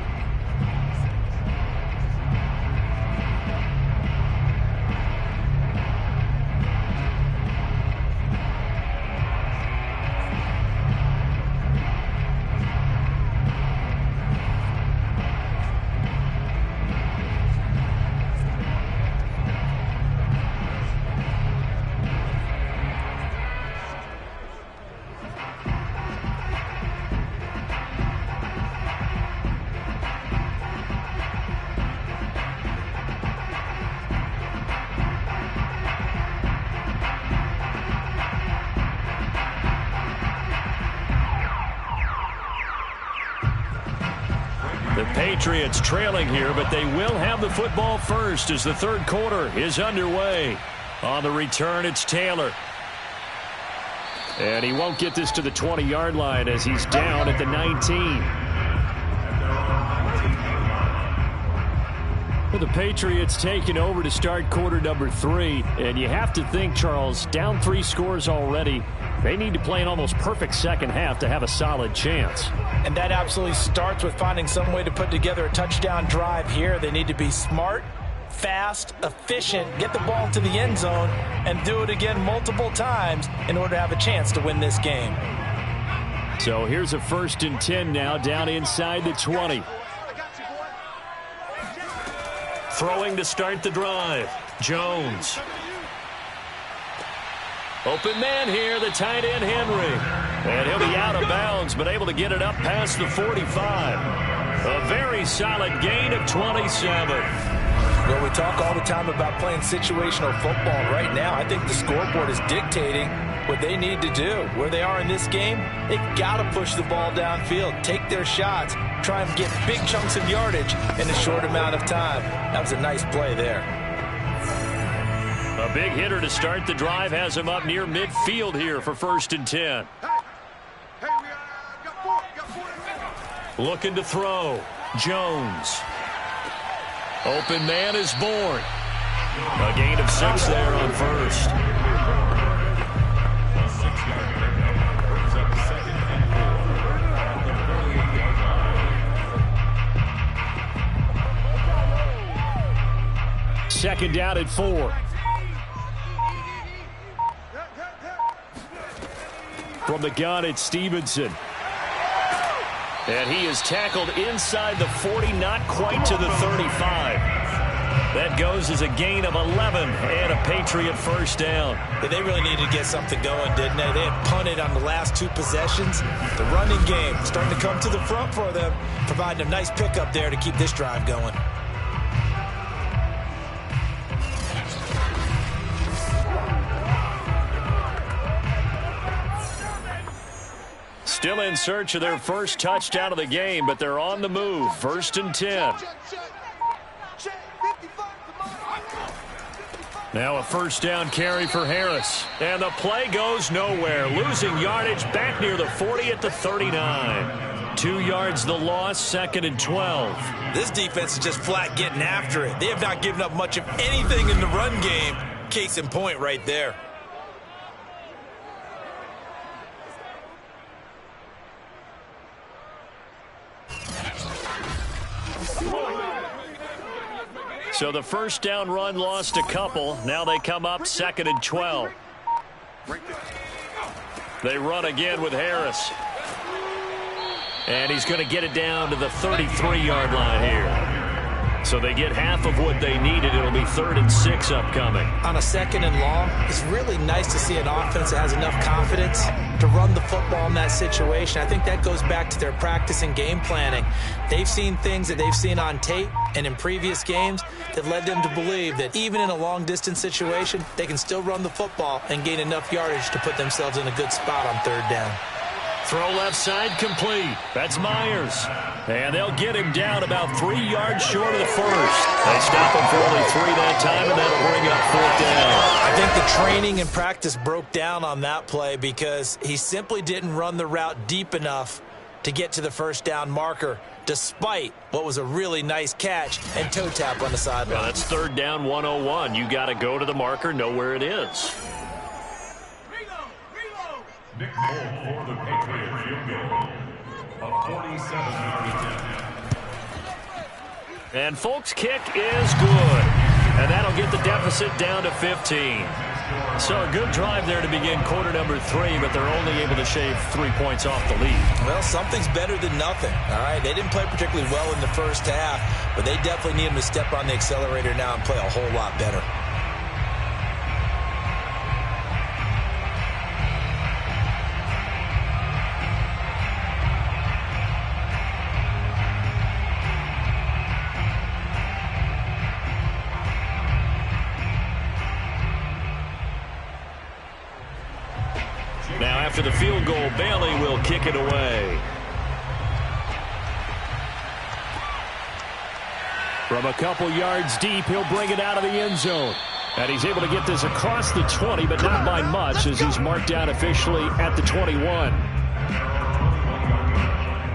Speaker 2: The Patriots trailing here, but they will have the football first as the third quarter is underway. On the return, it's Taylor. And he won't get this to the 20-yard line as he's down at the 19. Well, the Patriots taking over to start quarter number 3. And you have to think, Charles, down 3 scores already. They need to play an almost perfect second half to have a solid chance.
Speaker 3: And that absolutely starts with finding some way to put together a touchdown drive here. They need to be smart, fast, efficient, get the ball to the end zone, and do it again multiple times in order to have a chance to win this game.
Speaker 2: So here's a 1st and 10 now, down inside the 20. Throwing to start the drive, Jones. Open man here, the tight end, Henry. And he'll be out of bounds, but able to get it up past the 45. A very solid gain of 27.
Speaker 3: Well, we talk all the time about playing situational football. Right now, I think the scoreboard is dictating what they need to do. Where they are in this game, they've got to push the ball downfield, take their shots, try and get big chunks of yardage in a short amount of time. That was a nice play there.
Speaker 2: A big hitter to start the drive has him up near midfield here for 1st and 10. Looking to throw. Jones. Open man is Bourne. A gain of 6 there on 1st. Second down at 4. From the gun, it's Stevenson. And he is tackled inside the 40, not quite to the 35. That goes as a gain of 11 and a Patriot first down.
Speaker 3: Yeah, they really needed to get something going, didn't they? They had punted on the last 2 possessions. The running game starting to come to the front for them, providing a nice pickup there to keep this drive going.
Speaker 2: Still in search of their first touchdown of the game, but they're on the move. 1st and 10. Now a first down carry for Harris. And the play goes nowhere. Losing yardage back near the 40 at the 39. 2 yards the loss, 2nd and 12.
Speaker 3: This defense is just flat getting after it. They have not given up much of anything in the run game. Case in point right there.
Speaker 2: So the first down run lost a couple. Now they come up 2nd and 12. They run again with Harris. And he's going to get it down to the 33-yard line here. So they get half of what they needed. It'll be 3rd and 6 upcoming.
Speaker 3: On a 2nd and long, it's really nice to see an offense that has enough confidence to run the football in that situation. I think that goes back to their practice and game planning. They've seen things that they've seen on tape and in previous games that led them to believe that even in a long-distance situation, they can still run the football and gain enough yardage to put themselves in a good spot on 3rd down.
Speaker 2: Throw left side complete. That's Myers. And they'll get him down about 3 yards short of the first. They stop him for only 3 that time, and that'll bring up 4th down.
Speaker 3: I think the training and practice broke down on that play because he simply didn't run the route deep enough to get to the first down marker, despite what was a really nice catch and toe tap on the sideline.
Speaker 2: Well, that's 3rd down 101. You got to go to the marker, know where it is.
Speaker 7: Nick Cole for the Patriots field goal of 47-yard.
Speaker 2: And Folk's kick is good. And that'll get the deficit down to 15. So a good drive there to begin quarter number 3, but they're only able to shave 3 points off the lead.
Speaker 3: Well, something's better than nothing, all right? They didn't play particularly well in the first half, but they definitely need them to step on the accelerator now and play a whole lot better.
Speaker 2: Now after the field goal, Bailey will kick it away. From a couple yards deep, he'll bring it out of the end zone. And he's able to get this across the 20, but not by much, as he's marked down officially at the 21.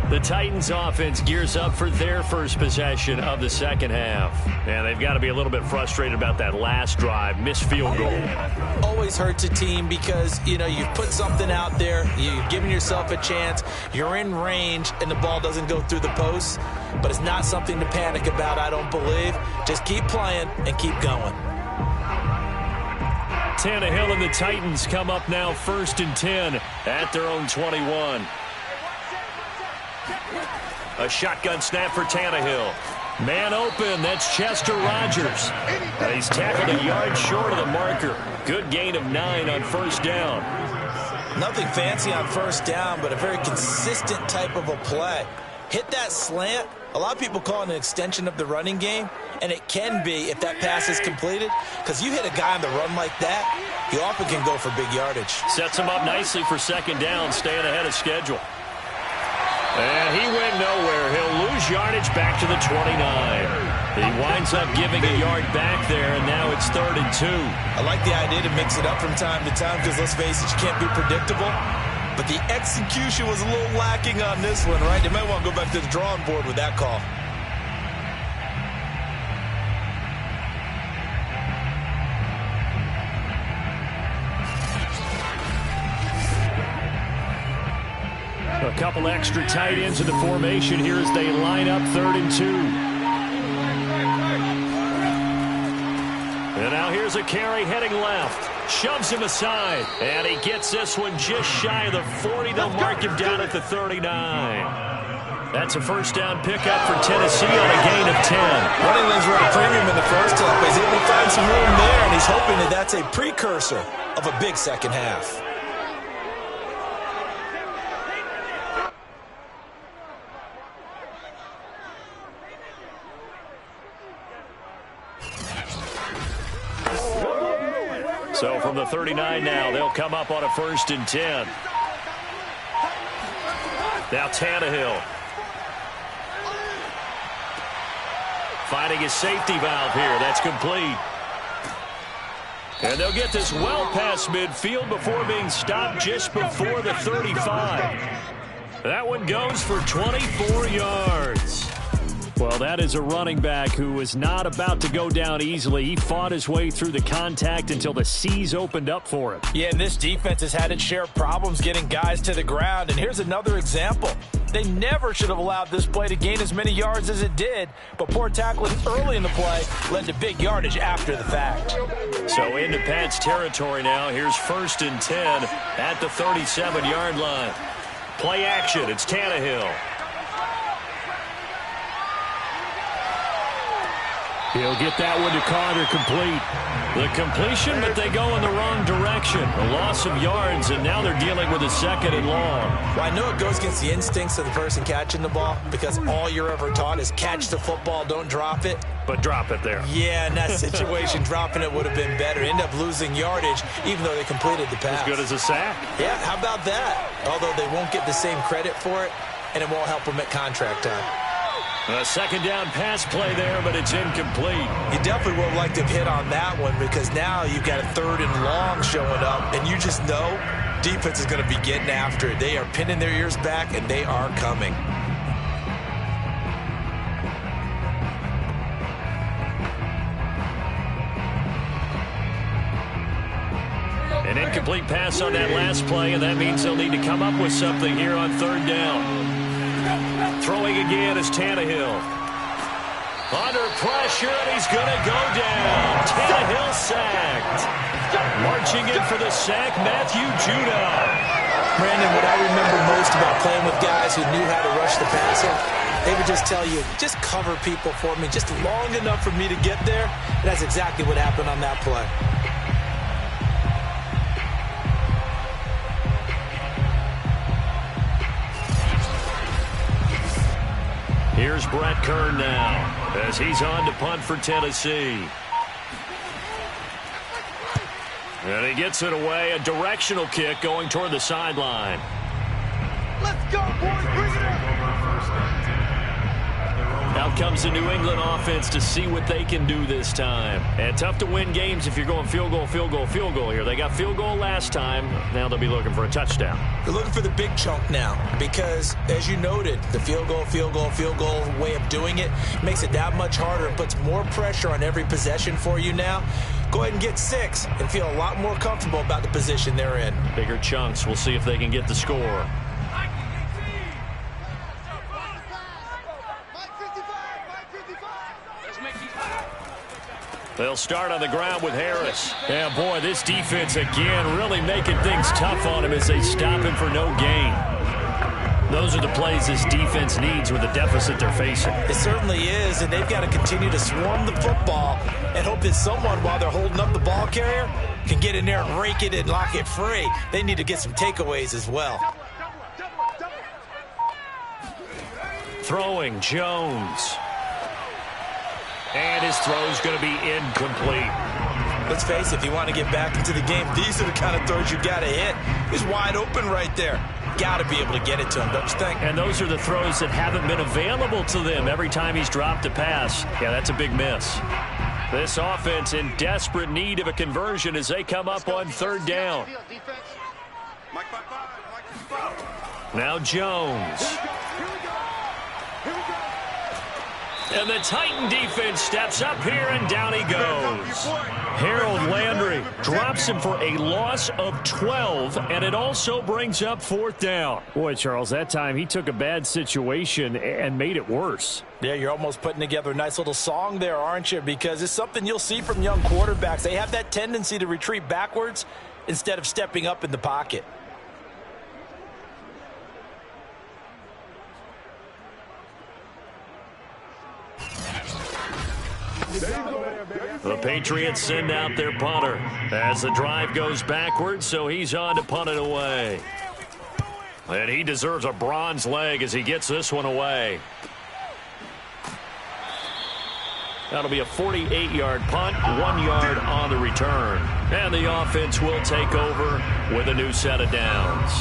Speaker 2: The Titans offense gears up for their first possession of the second half. And they've got to be a little bit frustrated about that last drive, missed field goal.
Speaker 3: Always hurts a team because, you know, you've put something out there, you've given yourself a chance, you're in range, and the ball doesn't go through the posts. But it's not something to panic about, I don't believe. Just keep playing and keep going.
Speaker 2: Tannehill and the Titans come up now 1st and 10 at their own 21. A shotgun snap for Tannehill. Man open, that's Chester Rogers. And he's tackled a yard short of the marker. Good gain of 9 on 1st down.
Speaker 3: Nothing fancy on 1st down, but a very consistent type of a play. Hit that slant. A lot of people call it an extension of the running game, and it can be if that pass is completed, because you hit a guy on the run like that, he often can go for big yardage.
Speaker 2: Sets him up nicely for 2nd down, staying ahead of schedule. And he went nowhere. He'll lose yardage back to the 29. He winds up giving a yard back there, and now it's 3rd and 2.
Speaker 3: I like the idea to mix it up from time to time because, let's face it, you can't be predictable. But the execution was a little lacking on this one, right? They might want to go back to the drawing board with that call.
Speaker 2: A couple extra tight ends in the formation here as they line up 3rd and 2. And now here's a carry heading left. Shoves him aside. And he gets this one just shy of the 40. They'll mark him down at the 39. That's a 1st down pickup for Tennessee on a gain of 10.
Speaker 3: Running lanes were at a premium in the first half, but he's able to find some room there, and he's hoping that that's a precursor of a big second half.
Speaker 2: So from the 39 now, they'll come up on a 1st and 10. Now Tannehill. Finding his safety valve here. That's complete. And they'll get this well past midfield before being stopped just before the 35. That one goes for 24 yards. Well, that is a running back who was not about to go down easily. He fought his way through the contact until the seas opened up for him.
Speaker 3: Yeah, and this defense has had its share of problems getting guys to the ground. And here's another example. They never should have allowed this play to gain as many yards as it did. But poor tackling early in the play led to big yardage after the fact.
Speaker 2: So into Pat's territory now. Here's 1st and 10 at the 37-yard line. Play action. It's Tannehill. He'll get that one to Carter complete. The completion, but they go in the wrong direction. A loss of yards, and now they're dealing with a 2nd and long.
Speaker 3: Well, I know it goes against the instincts of the person catching the ball because all you're ever taught is catch the football, don't drop it.
Speaker 2: But drop it there.
Speaker 3: Yeah, in that situation, dropping it would have been better. End up losing yardage, even though they completed the pass.
Speaker 2: As good as a sack.
Speaker 3: Yeah, how about that? Although they won't get the same credit for it, and it won't help them at contract time.
Speaker 2: A 2nd down pass play there, but it's incomplete.
Speaker 3: You definitely would have liked to have hit on that one because now you've got a 3rd and long showing up, and you just know defense is going to be getting after it. They are pinning their ears back, and they are coming.
Speaker 2: An incomplete pass on that last play, and that means they'll need to come up with something here on third down. Throwing again is Tannehill. Under pressure, and he's going to go down. Tannehill sacked. Marching in for the sack, Matthew Judah.
Speaker 3: Brandon, what I remember most about playing with guys who knew how to rush the passer, they would just tell you, just cover people for me, just long enough for me to get there. And that's exactly what happened on that play.
Speaker 2: Here's Brett Kern now as he's on to punt for Tennessee. And he gets it away, a directional kick going toward the sideline.
Speaker 5: Let's go, boys. Bring it up.
Speaker 2: Out comes the New England offense to see what they can do this time. And tough to win games if you're going field goal, field goal, field goal here. They got field goal last time. Now they'll be looking for a touchdown.
Speaker 3: They're looking for the big chunk now because, as you noted, the field goal way of doing it makes it that much harder and puts more pressure on every possession for you now. Go ahead and get 6 and feel a lot more comfortable about the position they're in.
Speaker 2: Bigger chunks. We'll see if they can get the score. They'll start on the ground with Harris. Yeah, boy, this defense again really making things tough on him as they stop him for no gain. Those are the plays this defense needs with the deficit they're facing.
Speaker 3: It certainly is, and they've got to continue to swarm the football and hope that someone, while they're holding up the ball carrier, can get in there and rake it and lock it free. They need to get some takeaways as well.
Speaker 2: Throwing Jones. And his throw's going to be incomplete.
Speaker 3: Let's face it, if you want to get back into the game, these are the kind of throws you got to hit. He's wide open right there. Got to be able to get it to him, don't you think?
Speaker 2: And those are the throws that haven't been available to them every time he's dropped a pass. Yeah, that's a big miss. This offense in desperate need of a conversion as they come up on third down. Now Jones. And the Titan defense steps up here, and down he goes. Harold Landry drops him for a loss of 12, and it also brings up fourth down.
Speaker 4: Boy, Charles, that time he took a bad situation and made it worse.
Speaker 3: Yeah, you're almost putting together a nice little song there, aren't you? Because it's something you'll see from young quarterbacks. They have that tendency to retreat backwards instead of stepping up in the pocket.
Speaker 2: The Patriots send out their punter as the drive goes backwards, so he's on to punt it away. And he deserves a bronze leg as he gets this one away. That'll be a 48-yard punt, 1 yard on the return. And the offense will take over with a new set of downs.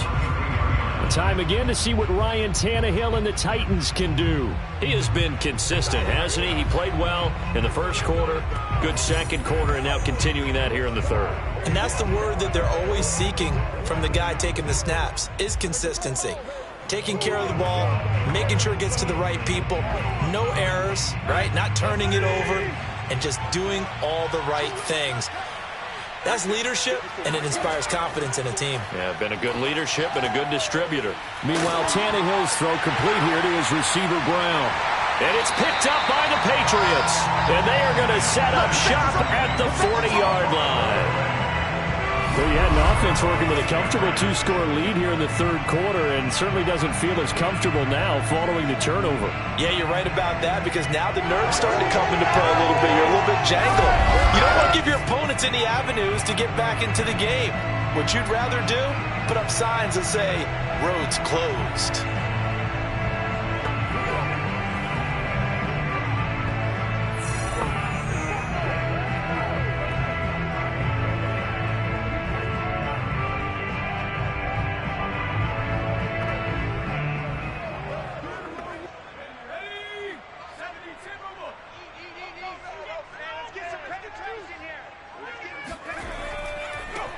Speaker 4: Time again to see what Ryan Tannehill and the Titans can do.
Speaker 2: He has been consistent, hasn't he? He played well in the first quarter, good second quarter, and now continuing that here in the third.
Speaker 3: And that's the word that they're always seeking from the guy taking the snaps, is consistency. Taking care of the ball, making sure it gets to the right people, no errors, right? Not turning it over, and just doing all the right things. That's leadership, and it inspires confidence in a team.
Speaker 2: Yeah, been a good leadership and a good distributor.
Speaker 4: Meanwhile, Tannehill's throw complete here to his receiver, Brown.
Speaker 2: And it's picked up by the Patriots. And they are going to set up shop at the 40-yard line.
Speaker 4: Well, you had an offense working with a comfortable 2-score lead here in the third quarter, and certainly doesn't feel as comfortable now following the turnover.
Speaker 3: Yeah, you're right about that, because now the nerves starting to come into play a little bit. You're a little bit jangled. You don't want to give your opponents any avenues to get back into the game. What you'd rather do, put up signs that say, roads closed.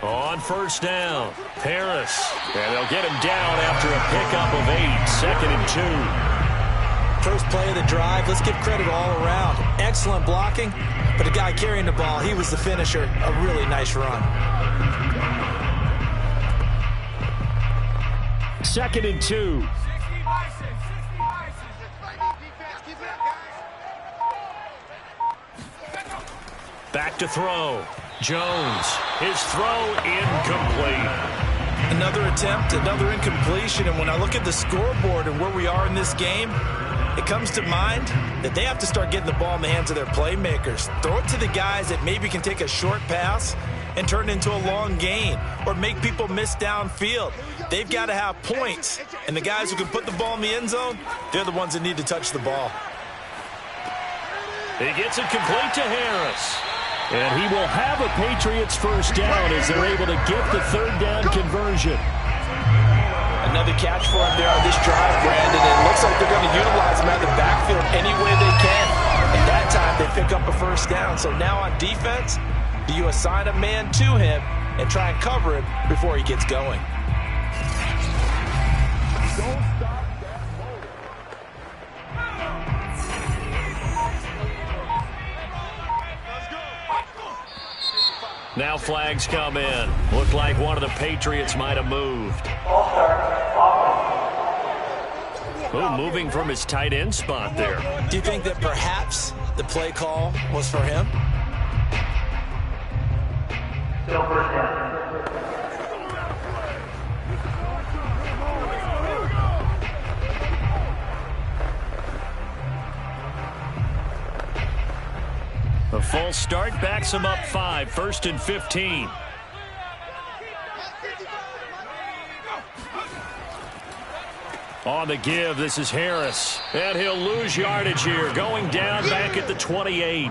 Speaker 2: On first down, Harris. And they'll get him down after a pickup of 8, 2nd and 2.
Speaker 3: First play of the drive, let's give credit all around. Excellent blocking, but the guy carrying the ball, he was the finisher. A really nice run.
Speaker 2: 2nd and 2. Back to throw. Jones. His throw incomplete.
Speaker 3: Another attempt, another incompletion, and when I look at the scoreboard and where we are in this game, it comes to mind that they have to start getting the ball in the hands of their playmakers. Throw it to the guys that maybe can take a short pass and turn it into a long gain or make people miss downfield. They've got to have points, and the guys who can put the ball in the end zone, they're the ones that need to touch the ball.
Speaker 2: He gets it complete to Harris. And he will have a Patriots first down as they're able to get the 3rd down conversion.
Speaker 3: Another catch for him there on this drive, Brandon. And it looks like they're going to utilize him out of the backfield any way they can. And that time they pick up a first down. So now on defense, do you assign a man to him and try and cover him before he gets going?
Speaker 2: Now flags come in. Looked like one of the Patriots might have moved. Oh, moving from his tight end spot there.
Speaker 3: Do you think that perhaps the play call was for him?
Speaker 8: Still first down.
Speaker 2: A false start backs him up 5, 1st and 15. On the give, this is Harris. And he'll lose yardage here, going down back at the 28.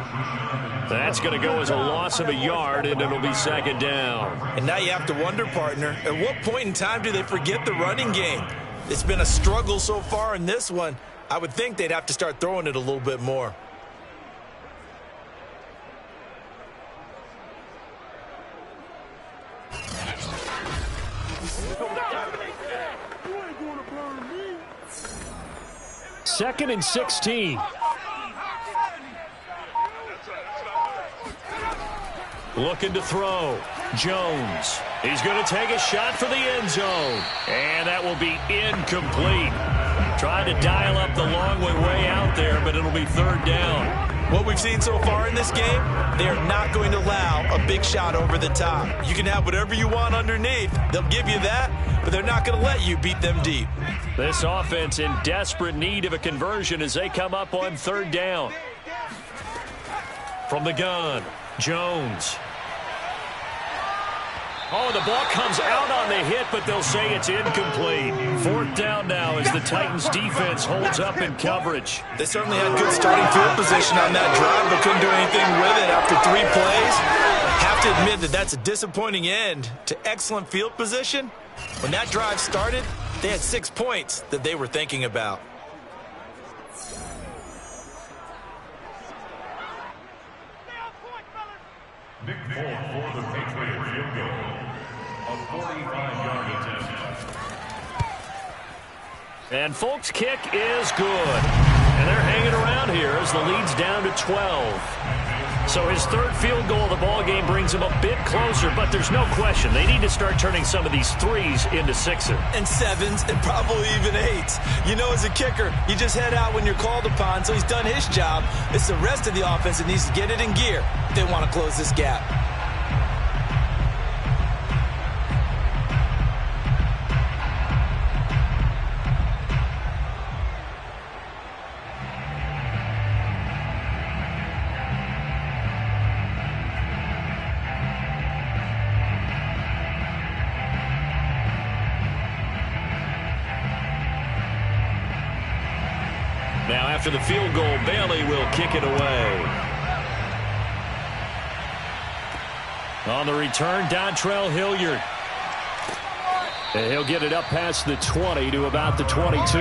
Speaker 2: That's going to go as a loss of a yard, and it'll be 2nd down.
Speaker 3: And now you have to wonder, partner, at what point in time do they forget the running game? It's been a struggle so far in this one. I would think they'd have to start throwing it a little bit more.
Speaker 2: Second and 16. Looking to throw. Jones. He's going to take a shot for the end zone. And that will be incomplete. Trying to dial up the long way out there, but it'll be 3rd down.
Speaker 3: What we've seen so far in this game, they are not going to allow a big shot over the top. You can have whatever you want underneath. They'll give you that, but they're not going to let you beat them deep.
Speaker 2: This offense in desperate need of a conversion as they come up on 3rd down. From the gun, Jones. Oh, the ball comes out on the hit, but they'll say it's incomplete. 4th down now as the Titans defense holds up in coverage.
Speaker 3: They certainly had good starting field position on that drive, but couldn't do anything with it after 3 plays. Have to admit that that's a disappointing end to excellent field position. When that drive started, they had 6 points that they were thinking about.
Speaker 7: Nick Ford for the Patriot field goal. A 45-yard attempt.
Speaker 2: And Folk's kick is good. And they're hanging around here as the lead's down to 12. So his 3rd field goal of the ball game brings him a bit closer, but there's no question they need to start turning some of these 3s into 6s.
Speaker 3: And 7s and probably even 8s. You know, as a kicker, you just head out when you're called upon, so he's done his job. It's the rest of the offense that needs to get it in gear if they want to close this gap.
Speaker 2: Now after the field goal, Bailey will kick it away. On the return, Dontrell Hilliard. And he'll get it up past the 20 to about the 22.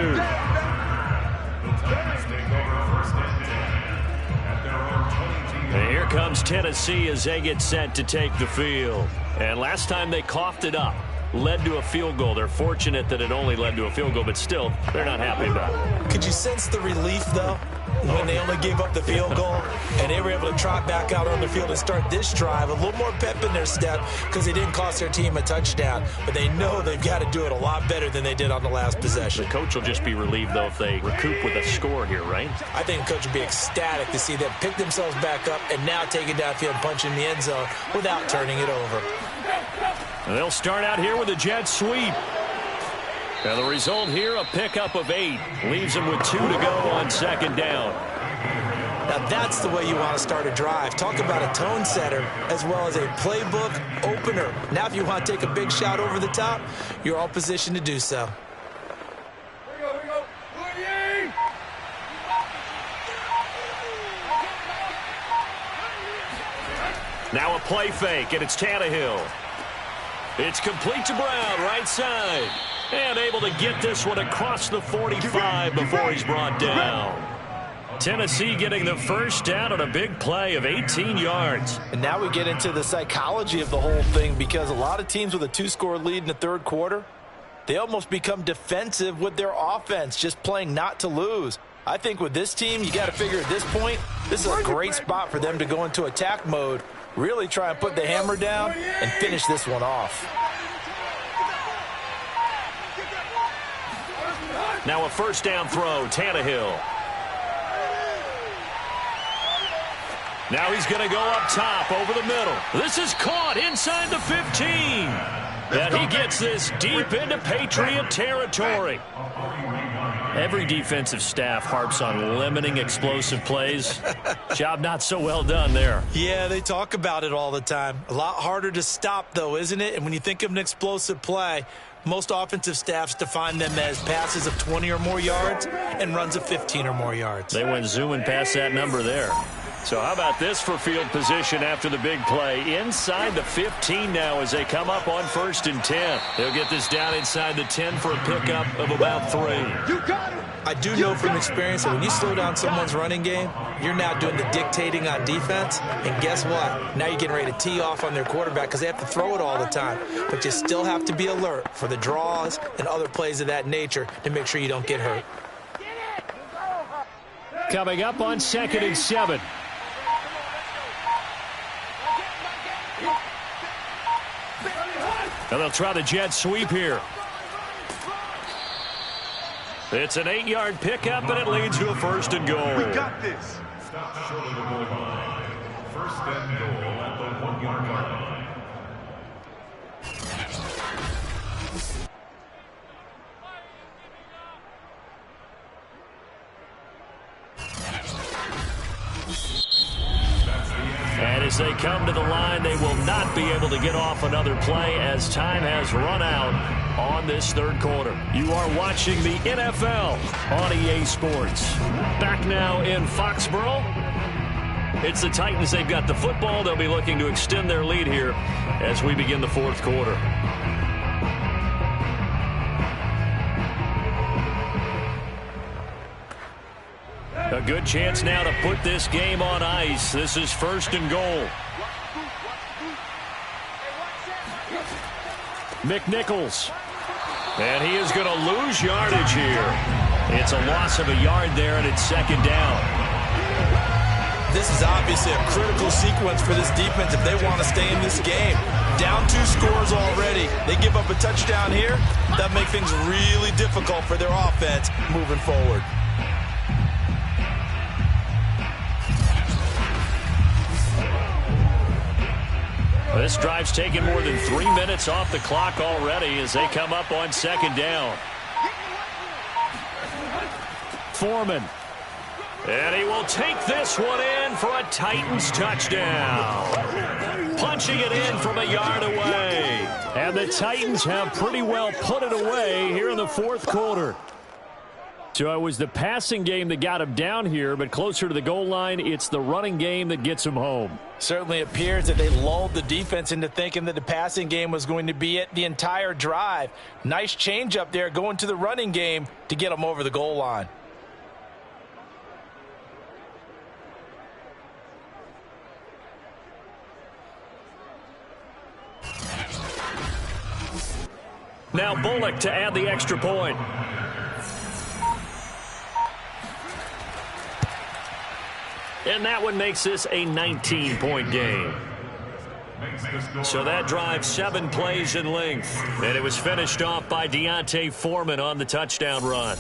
Speaker 2: And
Speaker 7: And
Speaker 2: here
Speaker 4: comes Tennessee as they get set to take the field. And last time they coughed it up, led to a field goal. They're fortunate that it only led to a field goal, but still, they're not happy about it.
Speaker 3: Could you sense the relief, though, when they only gave up the field goal and they were able to trot back out on the field and start this drive? A little more pep in their step because they didn't cost their team a touchdown, but they know they've got to do it a lot better than they did on the last possession.
Speaker 4: The coach will just be relieved, though, if they recoup with a score here, right?
Speaker 3: I think the coach would be ecstatic to see them pick themselves back up and now take it downfield and punch in the end zone without turning it over.
Speaker 4: And they'll start out here with a jet sweep. And the result here, a pickup of 8. Leaves them with 2 to go on second down.
Speaker 3: Now that's the way you want to start a drive. Talk about a tone setter as well as a playbook opener. Now if you want to take a big shot over the top, you're all positioned to do so.
Speaker 4: Now a play fake, and it's Tannehill. It's complete to Brown, right side. And able to get this one across the 45 before he's brought down. Tennessee getting the first down on a big play of 18 yards.
Speaker 3: And now we get into the psychology of the whole thing, because a lot of teams with a 2-score lead in the third quarter, they almost become defensive with their offense, just playing not to lose. I think with this team, you got to figure at this point, this is a great spot for them to go into attack mode, really try and put the hammer down and finish this one off.
Speaker 4: Now a first down throw, Tannehill. Now he's going to go up top over the middle. This is caught inside the 15. And he gets this deep into Patriot territory. Every defensive staff harps on limiting explosive plays. Job not so well done there.
Speaker 3: Yeah, they talk about it all the time. A lot harder to stop, though, isn't it? And when you think of an explosive play, most offensive staffs define them as passes of 20 or more yards and runs of 15 or more yards.
Speaker 4: They went zooming past that number there. So how about this for field position after the big play? Inside the 15 now as they come up on 1st and 10. They'll get this down inside the 10 for a pickup of about 3.
Speaker 5: You got it.
Speaker 3: I do know from experience that when you slow down someone's running game, you're now doing the dictating on defense. And guess what? Now you're getting ready to tee off on their quarterback because they have to throw it all the time. But you still have to be alert for the draws and other plays of that nature to make sure you don't get hurt.
Speaker 4: Coming up on 2nd and 7. And they'll try the jet sweep here. It's an 8-yard pickup, and it leads to a 1st and goal.
Speaker 5: We got this.
Speaker 7: Stop short of the goal line. 1st and goal at the 1-yard line.
Speaker 4: And as they come to the line, they will not be able to get off another play as time has run out on this third quarter. You are watching the NFL on EA Sports. Back now in Foxborough. It's the Titans. They've got the football. They'll be looking to extend their lead here as we begin the 4th quarter. A good chance now to put this game on ice. This is 1st and goal. McNichols. And he is going to lose yardage here. It's a loss of a yard there, and it's 2nd down.
Speaker 3: This is obviously a critical sequence for this defense if they want to stay in this game. Down 2 scores already. They give up a touchdown here. That makes things really difficult for their offense moving forward.
Speaker 4: This drive's taken more than 3 minutes off the clock already as they come up on 2nd down. Foreman. And he will take this one in for a Titans touchdown. Punching it in from a yard away. And the Titans have pretty well put it away here in the 4th quarter. So it was the passing game that got him down here, but closer to the goal line, it's the running game that gets him home.
Speaker 3: Certainly appears that they lulled the defense into thinking that the passing game was going to be it the entire drive. Nice change up there going to the running game to get them over the goal line.
Speaker 2: Now Bullock to add the extra point. And that one makes this a 19-point game. So that drive 7 plays in length. And it was finished off by Deontay Foreman on the touchdown run.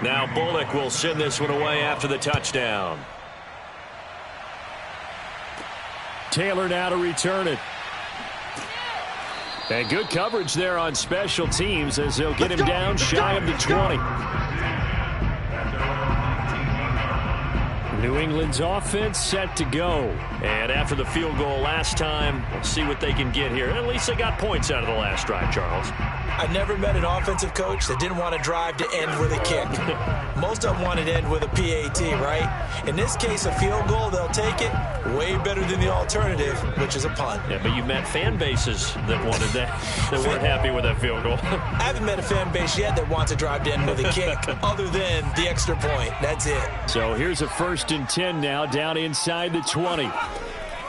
Speaker 2: Now Bullock will send this one away after the touchdown.
Speaker 4: Taylor now to return it. And good coverage there on special teams as they'll get him down shy of the 20. New England's offense set to go.
Speaker 2: And after the field goal last time, we'll see what they can get here. At least they got points out of the last drive, Charles.
Speaker 3: I never met an offensive coach that didn't want to drive to end with a kick. Most of them wanted to end with a PAT, right? In this case, a field goal, they'll take it. Way better than the alternative, which is a punt.
Speaker 2: Yeah, but you've met fan bases that wanted that, that weren't happy with that field goal.
Speaker 3: I haven't met a fan base yet that wants to drive to end with a kick other than the extra point. That's it.
Speaker 4: So here's a 1st and 10 now down inside the 20.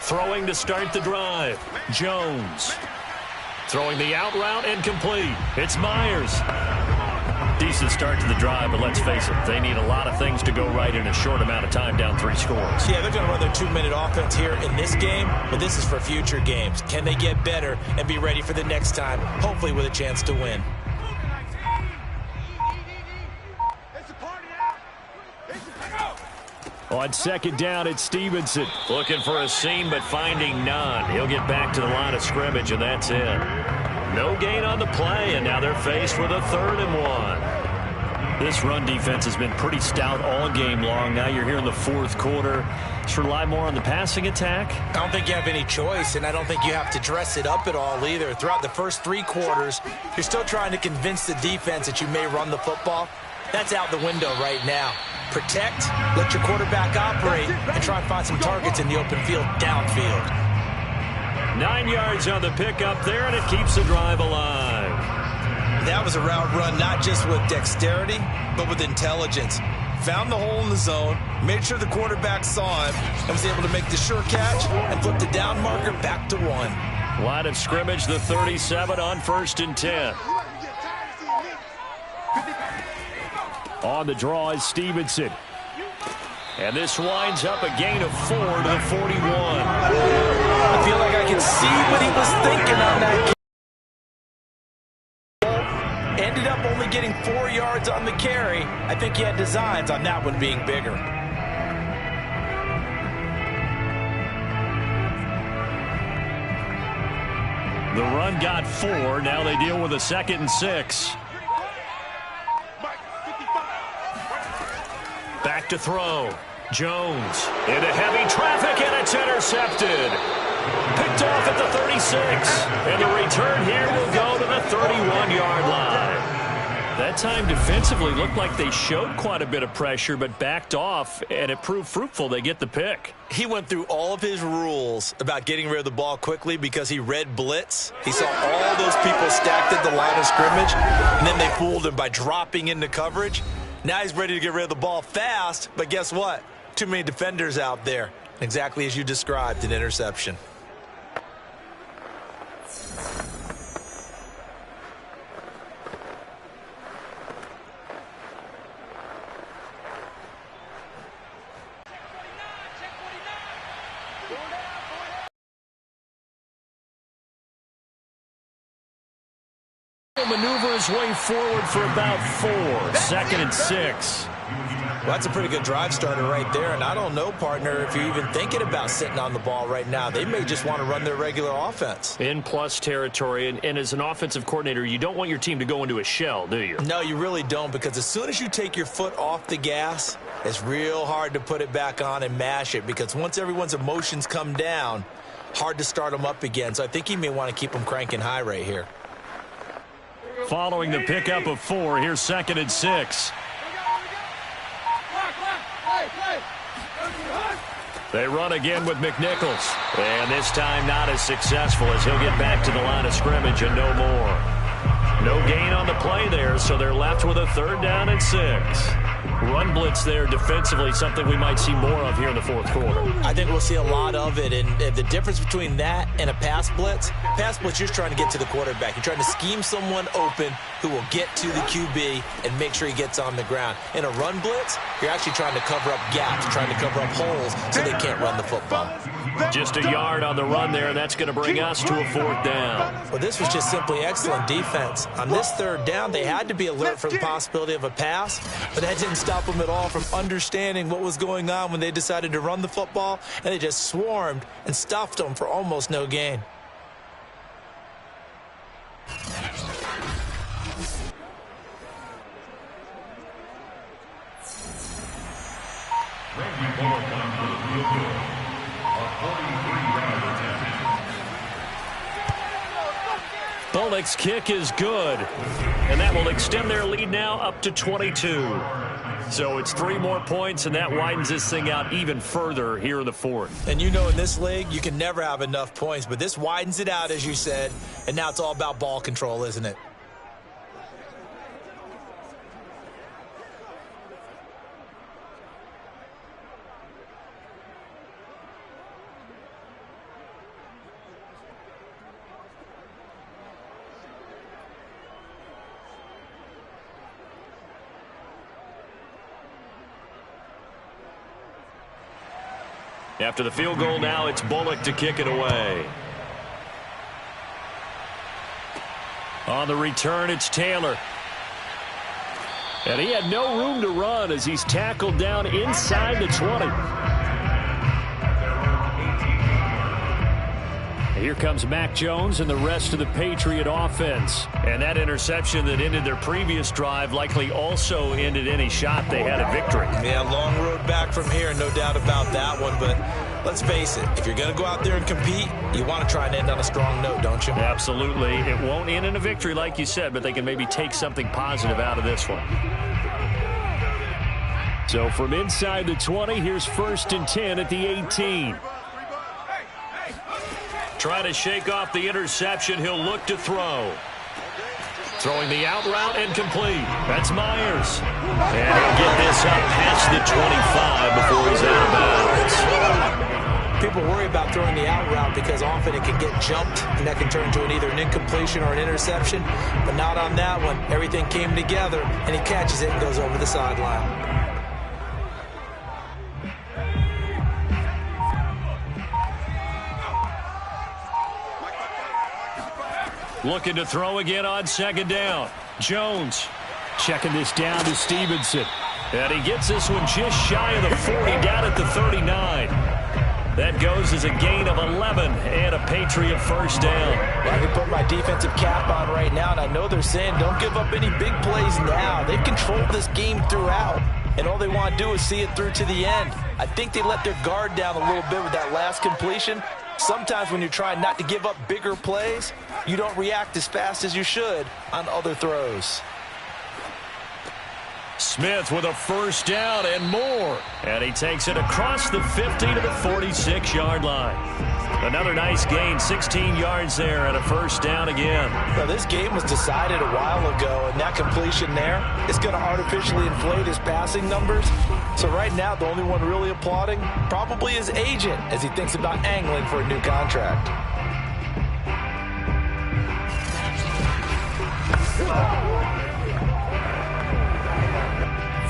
Speaker 2: Throwing to start the drive. Jones. Throwing the out route and complete. It's Myers. Decent start to the drive, but let's face it, they need a lot of things to go right in a short amount of time, down 3 scores.
Speaker 3: Yeah, they're going to run their 2-minute offense here in this game, but this is for future games. Can they get better and be ready for the next time, hopefully with a chance to win?
Speaker 4: On 2nd down, it's Stevenson.
Speaker 2: Looking for a seam, but finding none. He'll get back to the line of scrimmage, and that's it. No gain on the play, and now they're faced with a 3rd and 1.
Speaker 4: This run defense has been pretty stout all game long. Now you're here in the 4th quarter. Just rely more on the passing attack.
Speaker 3: I don't think you have any choice, and I don't think you have to dress it up at all either. Throughout the first 3 quarters, you're still trying to convince the defense that you may run the football. That's out the window right now. Protect, let your quarterback operate, and try and find some targets in the open field downfield.
Speaker 2: 9 yards on the pickup there, and it keeps the drive alive.
Speaker 3: That was a route run not just with dexterity, but with intelligence. Found the hole in the zone, made sure the quarterback saw him, and was able to make the sure catch and flip the down marker back to 1.
Speaker 2: Line of scrimmage, the 37 on 1st and 10.
Speaker 4: On the draw is Stevenson.
Speaker 2: And this winds up a gain of 4 to the 41.
Speaker 3: I feel like I can see what he was thinking on that kick. Ended up only getting 4 yards on the carry. I think he had designs on that one being bigger.
Speaker 2: The run got 4. Now they deal with a 2nd and 6. Back to throw. Jones into heavy traffic, and it's intercepted. Picked off at the 36. And the return here will go to the 31-yard line. That time defensively looked like they showed quite a bit of pressure, but backed off, and it proved fruitful. They get the pick.
Speaker 3: He went through all of his rules about getting rid of the ball quickly because he read blitz. He saw all those people stacked at the line of scrimmage, and then they fooled him by dropping into coverage. Now he's ready to get rid of the ball fast, but guess what? Too many defenders out there. Exactly as you described, an interception.
Speaker 2: Maneuver his way forward for about 4. 2nd and 6.
Speaker 3: Well, that's a pretty good drive starter right there, and I don't know, partner, if you're even thinking about sitting on the ball right now. They may just want to run their regular offense.
Speaker 2: In plus territory, and as an offensive coordinator, you don't want your team to go into a shell, do you?
Speaker 3: No, you really don't, because as soon as you take your foot off the gas, it's real hard to put it back on and mash it, because once everyone's emotions come down, hard to start them up again. So I think you may want to keep them cranking high right here.
Speaker 4: Following the pickup of 4, here's 2nd and 6. They run again with McNichols. And this time not as successful as he'll get back to the line of scrimmage and no more. No gain on the play there, so they're left with a 3rd down and 6. Run blitz there defensively, something we might see more of here in the 4th quarter.
Speaker 3: I think we'll see a lot of it, and the difference between that and a pass blitz, you're just trying to get to the quarterback. You're trying to scheme someone open who will get to the QB and make sure he gets on the ground. In a run blitz, you're actually trying to cover up gaps, trying to cover up holes so they can't run the football.
Speaker 4: Just a yard on the run there, and that's going to bring us to a 4th down.
Speaker 3: Well, this was just simply excellent defense. On this 3rd down, they had to be alert for the possibility of a pass, but that didn't stop them at all from understanding what was going on when they decided to run the football, and they just swarmed and stuffed them for almost no gain.
Speaker 4: Bullock's kick is good, and that will extend their lead now up to 22. So it's 3 more points, and that widens this thing out even further here in the 4th.
Speaker 3: And you know in this league, you can never have enough points, but this widens it out, as you said, and now it's all about ball control, isn't it?
Speaker 4: After the field goal now, it's Bullock to kick it away. On the return, it's Taylor. And he had no room to run as he's tackled down inside the 20. Here comes Mac Jones and the rest of the Patriot offense. And that interception that ended their previous drive likely also ended any shot they had at victory.
Speaker 3: Yeah, long road back from here, no doubt about that one. But let's face it, if you're going to go out there and compete, you want to try and end on a strong note, don't you?
Speaker 4: Absolutely. It won't end in a victory like you said, but they can maybe take something positive out of this one. So from inside the 20, here's 1st and 10 at the 18. Trying to shake off the interception. He'll look to throw. Throwing the out route and complete. That's Myers. And he'll get this up past the 25 before he's out of bounds.
Speaker 3: People worry about throwing the out route because often it can get jumped, and that can turn into either an incompletion or an interception. But not on that one. Everything came together, and he catches it and goes over the sideline.
Speaker 4: Looking to throw again on 2nd down. Jones checking this down to Stevenson. And he gets this one just shy of the 40, down at the 39. That goes as a gain of 11 and a Patriot 1st down.
Speaker 3: Well, I can put my defensive cap on right now, and I know they're saying don't give up any big plays now. They've controlled this game throughout, and all they want to do is see it through to the end. I think they let their guard down a little bit with that last completion. Sometimes when you're trying not to give up bigger plays, you don't react as fast as you should on other throws.
Speaker 4: Smith with a 1st down and more. And he takes it across the 50 to the 46-yard line. Another nice gain, 16 yards there and a 1st down again.
Speaker 3: Now, this game was decided a while ago, and that completion there is going to artificially inflate his passing numbers. So right now, the only one really applauding probably his agent as he thinks about angling for a new contract.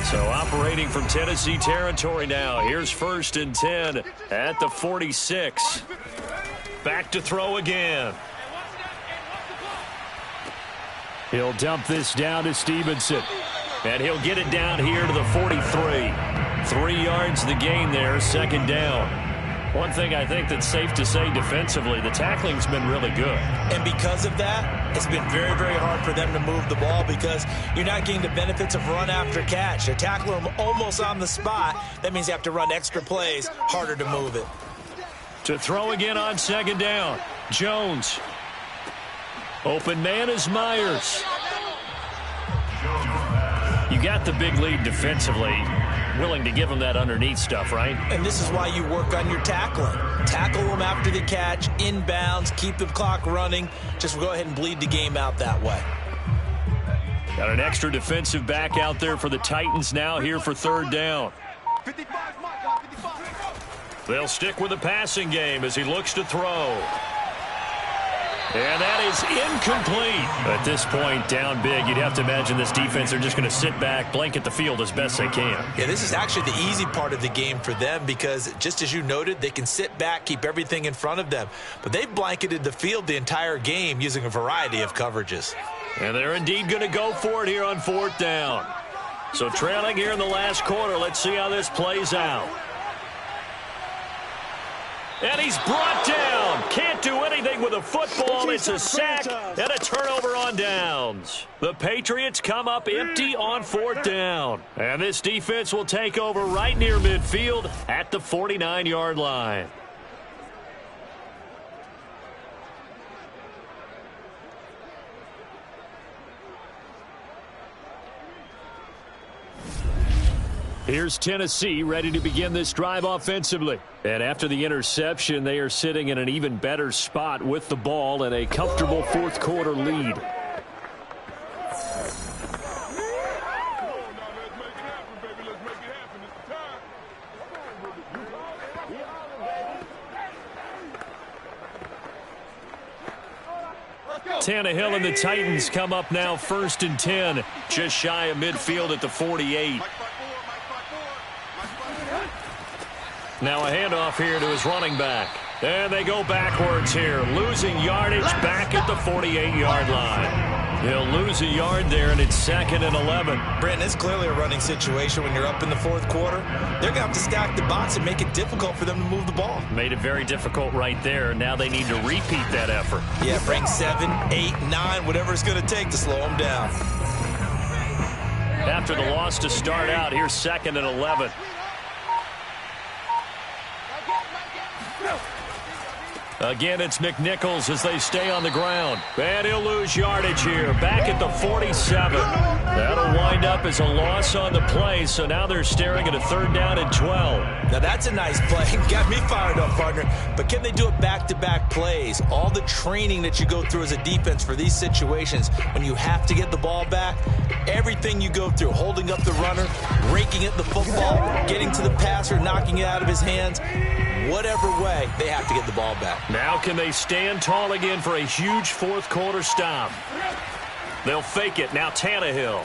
Speaker 4: So operating from Tennessee territory now. Here's 1st and 10 at the 46. Back to throw again. He'll dump this down to Stevenson. And he'll get it down here to the 43. 3 yards the gain there, 2nd down. One thing I think that's safe to say defensively, the tackling's been really good.
Speaker 3: And because of that, it's been very, very hard for them to move the ball because you're not getting the benefits of run after catch. They're tackling them almost on the spot. That means you have to run extra plays, harder to move it.
Speaker 4: To throw again on 2nd down. Jones. Open man is Myers. You've got the big lead defensively. Willing to give them that underneath stuff, right?
Speaker 3: And this is why you work on your tackling. Tackle them after the catch, inbounds, keep the clock running. Just go ahead and bleed the game out that way.
Speaker 4: Got an extra defensive back out there for the Titans now here for third down. They'll stick with the passing game as he looks to throw. And that is incomplete. At this point, down big, you'd have to imagine this defense, they're just going to sit back, blanket the field as best they can.
Speaker 3: Yeah, this is actually the easy part of the game for them because, just as you noted, they can sit back, keep everything in front of them. But they've blanketed the field the entire game using a variety of coverages.
Speaker 4: And they're indeed going to go for it here on fourth down. So trailing here in the last quarter, let's see how this plays out. And he's brought down. Can't do anything with a football. It's a sack and a turnover on downs. The Patriots come up empty on fourth down. And this defense will take over right near midfield at the 49-yard line. Here's Tennessee ready to begin this drive offensively. And after the interception, they are sitting in an even better spot with the ball and a comfortable fourth quarter lead. Tannehill and the Titans come up now first and 10, just shy of midfield at the 48. Now a handoff here to his running back. And they go backwards here, losing yardage back at the 48-yard line. He'll lose a yard there, and it's 2nd and 11.
Speaker 3: Brandon, it's clearly a running situation when you're up in the fourth quarter. They're going to have to stack the box and make it difficult for them to move the ball.
Speaker 4: Made it very difficult right there. Now they need to repeat that effort.
Speaker 3: Yeah, bring 7, 8, 9, whatever it's going to take to slow them down.
Speaker 4: After the loss to start out, here's 2nd and 11. Again, it's McNichols as they stay on the ground. And he'll lose yardage here. Back at the 47. That'll wind up as a loss on the play, so now they're staring at a 3rd down and 12.
Speaker 3: Now that's a nice play. Got me fired up, partner. But can they do it back-to-back plays? All the training that you go through as a defense for these situations, when you have to get the ball back, everything you go through, holding up the runner, raking at the football, getting to the passer, knocking it out of his hands, whatever way, they have to get the ball back.
Speaker 4: Now can they stand tall again for a huge fourth quarter stop? They'll fake it. Now Tannehill.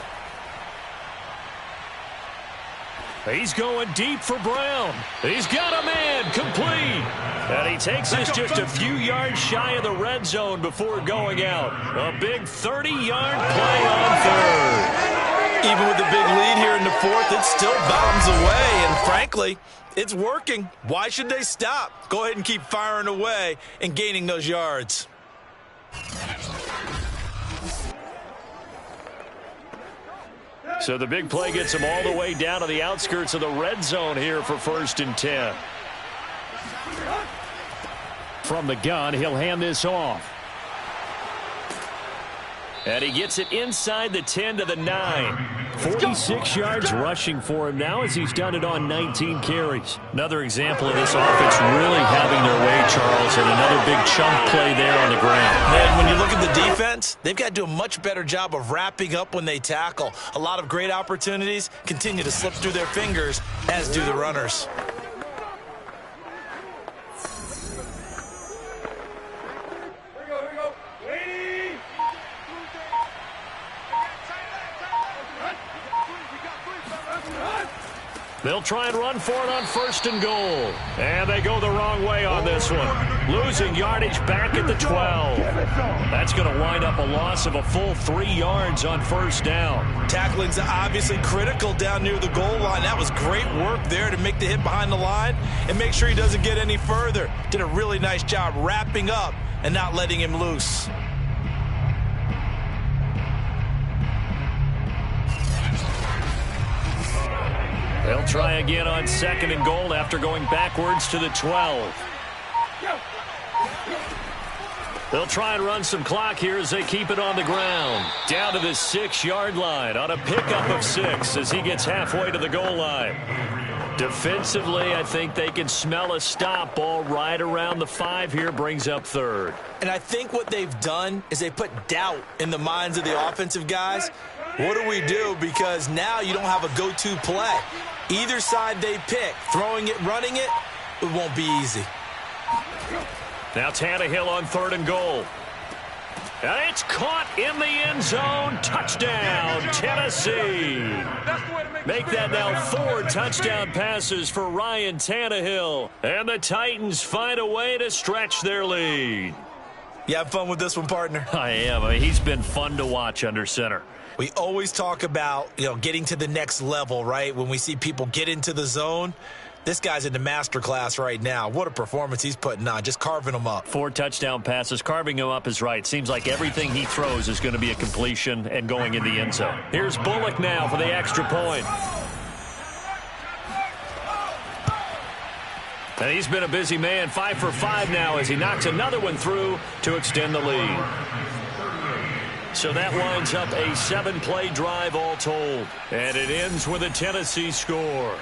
Speaker 4: He's going deep for Brown. He's got a man complete. And he takes us just a few yards shy of the red zone before going out. A big 30-yard play on third.
Speaker 3: Even with the big lead here in the fourth, it still bombs away. And frankly, it's working. Why should they stop? Go ahead and keep firing away and gaining those yards.
Speaker 4: So the big play gets him all the way down to the outskirts of the red zone here for 1st and 10. From the gun, he'll hand this off. And he gets it inside the 10 to the 9. 46 yards rushing for him now as he's done it on 19 carries. Another example of this offense really having their way, Charles, and another big chunk play there on the ground.
Speaker 3: Man, when you look at the defense, they've got to do a much better job of wrapping up when they tackle. A lot of great opportunities continue to slip through their fingers, as do the runners.
Speaker 4: They'll try and run for it on 1st and goal. And they go the wrong way on this one. Losing yardage back at the 12. That's going to wind up a loss of a full 3 yards on 1st down.
Speaker 3: Tackling's obviously critical down near the goal line. That was great work there to make the hit behind the line and make sure he doesn't get any further. Did a really nice job wrapping up and not letting him loose.
Speaker 4: They'll try again on 2nd and goal after going backwards to the 12. They'll try and run some clock here as they keep it on the ground. Down to the 6-yard line on a pickup of 6 as he gets halfway to the goal line. Defensively, I think they can smell a stop. Ball right around the 5 here, brings up 3rd.
Speaker 3: And I think what they've done is they put doubt in the minds of the offensive guys. What do we do? Because now you don't have a go-to play. Either side they pick, throwing it, running it, it won't be easy.
Speaker 4: Now Tannehill on 3rd and goal. And it's caught in the end zone. Touchdown, Tennessee. Make that now 4 touchdown passes for Ryan Tannehill. And the Titans find a way to stretch their lead.
Speaker 3: You have fun with this one, partner?
Speaker 4: I am. I mean, he's been fun to watch under center.
Speaker 3: We always talk about, getting to the next level, right? When we see people get into the zone. This guy's in the master class right now. What a performance he's putting on, just carving them up.
Speaker 4: 4 touchdown passes. Carving him up is right. Seems like everything he throws is going to be a completion and going in the end zone. Here's Bullock now for the extra point. And he's been a busy man. 5 for 5 now as he knocks another one through to extend the lead. So that winds up a 7-play drive all told. And it ends with a Tennessee score.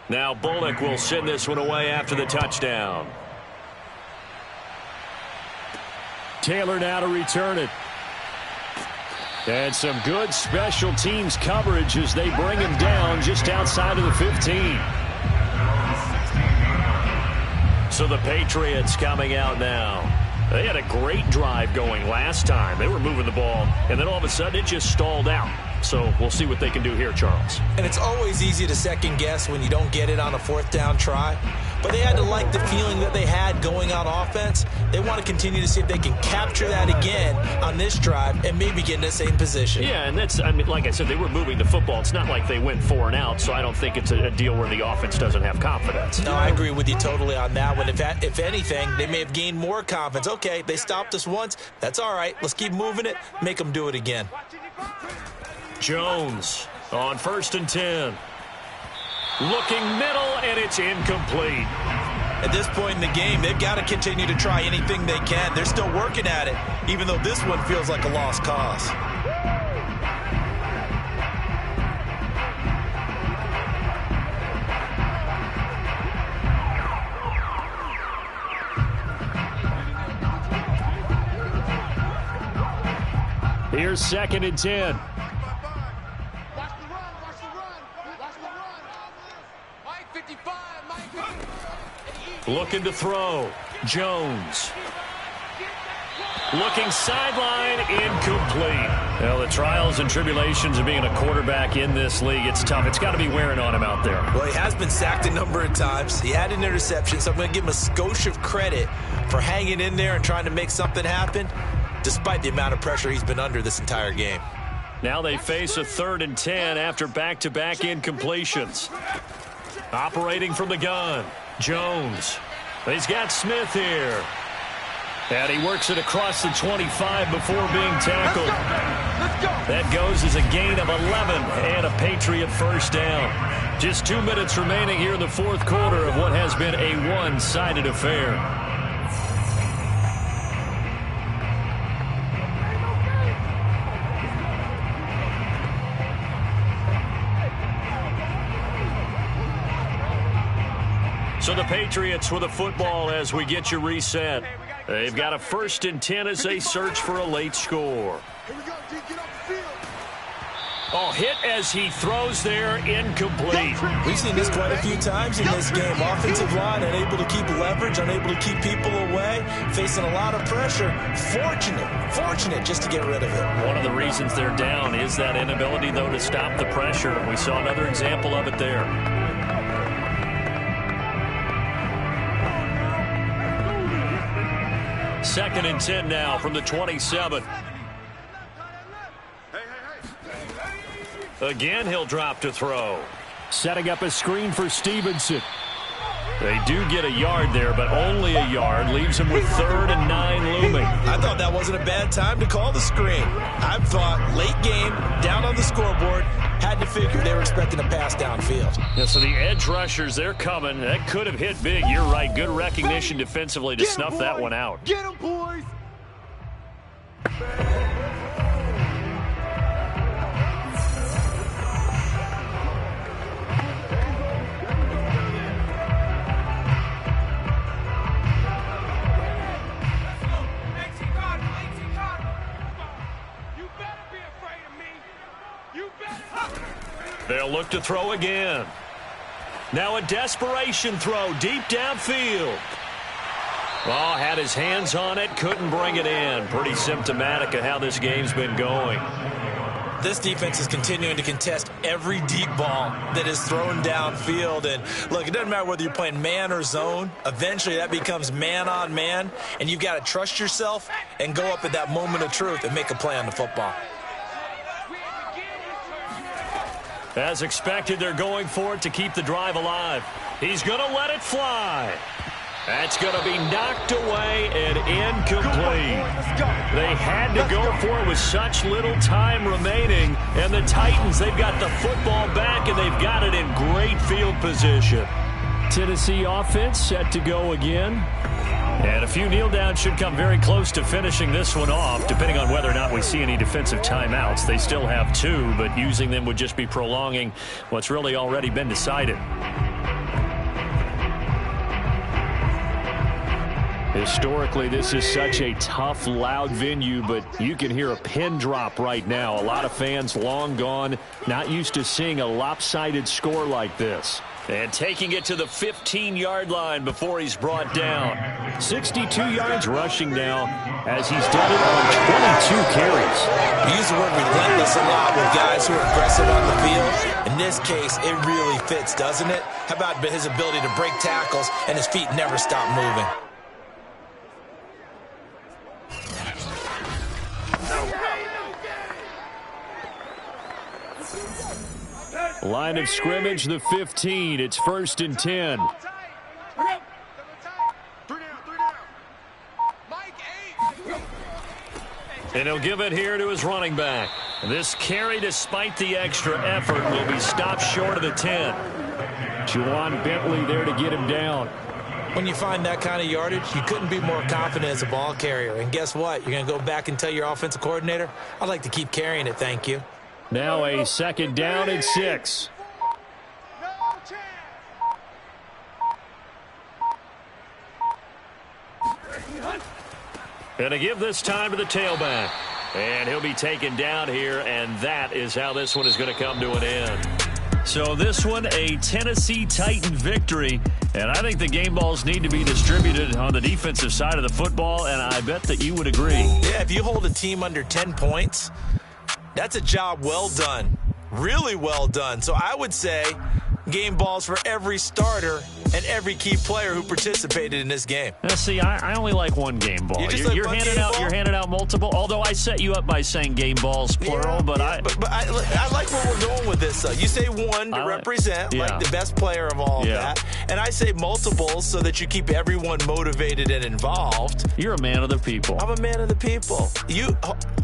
Speaker 4: Now Bullock will send this one away after the touchdown. Taylor now to return it. And some good special teams coverage as they bring him down just outside of the 15. So the Patriots coming out now. They had a great drive going last time. They were moving the ball, and then all of a sudden it just stalled out. So we'll see what they can do here, Charles.
Speaker 3: And it's always easy to second guess when you don't get it on a 4th down try. But they had to like the feeling that they had going on offense. They want to continue to see if they can capture that again on this drive and maybe get in the same position.
Speaker 4: Yeah, and that's, like I said, they were moving the football. It's not like they went 4 and out, so I don't think it's a deal where the offense doesn't have confidence.
Speaker 3: No, I agree with you totally on that one. If anything, they may have gained more confidence. Okay, they stopped us once. That's all right. Let's keep moving it. Make them do it again.
Speaker 4: Jones on 1st and 10. Looking middle, and it's incomplete.
Speaker 3: At this point in the game, they've got to continue to try anything they can. They're still working at it, even though this one feels like a lost cause.
Speaker 4: Here's 2nd and 10. Looking to throw. Jones. Looking sideline, incomplete. Well, the trials and tribulations of being a quarterback in this league, it's tough. It's got to be wearing on him out there.
Speaker 3: Well, he has been sacked a number of times. He had an interception, so I'm going to give him a skosh of credit for hanging in there and trying to make something happen, despite the amount of pressure he's been under this entire game.
Speaker 4: Now they face a 3rd and 10 after back-to-back incompletions. Operating from the gun, Jones. He's got Smith here. And he works it across the 25 before being tackled. That goes as a gain of 11 and a Patriot 1st down. Just 2 minutes remaining here in the 4th quarter of what has been a one-sided affair. So the Patriots with a football as we get you reset. They've got a 1st and 10 as they search for a late score. Oh, hit as he throws there, incomplete.
Speaker 3: We've seen this quite a few times in this game. Offensive line unable to keep leverage, unable to keep people away, facing a lot of pressure. Fortunate just to get rid of it.
Speaker 4: One of the reasons they're down is that inability, though, to stop the pressure. We saw another example of it there. 2nd and 10 now from the 27. Again, he'll drop to throw. Setting up a screen for Stevenson. They do get a yard there, but only a yard. Leaves him with 3rd and 9 looming.
Speaker 3: I thought that wasn't a bad time to call the screen. I thought late game, down on the scoreboard, had to figure they were expecting a pass downfield.
Speaker 4: Yeah, so the edge rushers, they're coming. That could have hit big. You're right. Good recognition defensively to snuff that one out.
Speaker 5: Get him, boys!
Speaker 4: They'll look to throw again. Now a desperation throw deep downfield. Oh, had his hands on it, couldn't bring it in. Pretty symptomatic of how this game's been going.
Speaker 3: This defense is continuing to contest every deep ball that is thrown downfield. And look, it doesn't matter whether you're playing man or zone. Eventually that becomes man on man, and you've got to trust yourself and go up at that moment of truth and make a play on the football.
Speaker 4: As expected, they're going for it to keep the drive alive. He's going to let it fly. That's going to be knocked away and incomplete. They had to go for it with such little time remaining. And the Titans, they've got the football back, and they've got it in great field position. Tennessee offense set to go again. And a few kneel downs should come very close to finishing this one off, depending on whether or not we see any defensive timeouts. They still have 2, but using them would just be prolonging what's really already been decided. Historically, this is such a tough, loud venue, but you can hear a pin drop right now. A lot of fans long gone, not used to seeing a lopsided score like this. And taking it to the 15-yard line before he's brought down. 62 yards rushing now as he's done it on 22 carries.
Speaker 3: We use the word relentless a lot with guys who are aggressive on the field. In this case, it really fits, doesn't it? How about his ability to break tackles and his feet never stop moving?
Speaker 4: Line of scrimmage, the 15. It's 1st and 10. And he'll give it here to his running back. This carry, despite the extra effort, will be stopped short of the 10. Juwan Bentley there to get him down.
Speaker 3: When you find that kind of yardage, you couldn't be more confident as a ball carrier. And guess what? You're going to go back and tell your offensive coordinator, I'd like to keep carrying it, thank you.
Speaker 4: Now a 2nd down and 6. Going to give this time to the tailback. And he'll be taken down here, and that is how this one is going to come to an end. So this one, a Tennessee Titan victory. And I think the game balls need to be distributed on the defensive side of the football, and I bet that you would agree.
Speaker 3: Yeah, if you hold a team under 10 points, that's a job well done. Really well done. So I would say game balls for every starter and every key player who participated in this game.
Speaker 4: Now, see, I only like one game ball. You're handing out multiple. Although I set you up by saying game balls plural, but I
Speaker 3: like where we're going with this. You say one to represent like the best player of all of that, and I say multiples so that you keep everyone motivated and involved.
Speaker 4: You're a man of the people.
Speaker 3: I'm a man of the people.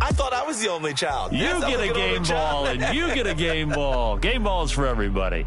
Speaker 3: I thought I was the only child.
Speaker 4: You get a game ball, and you get a game ball. Game balls for everybody.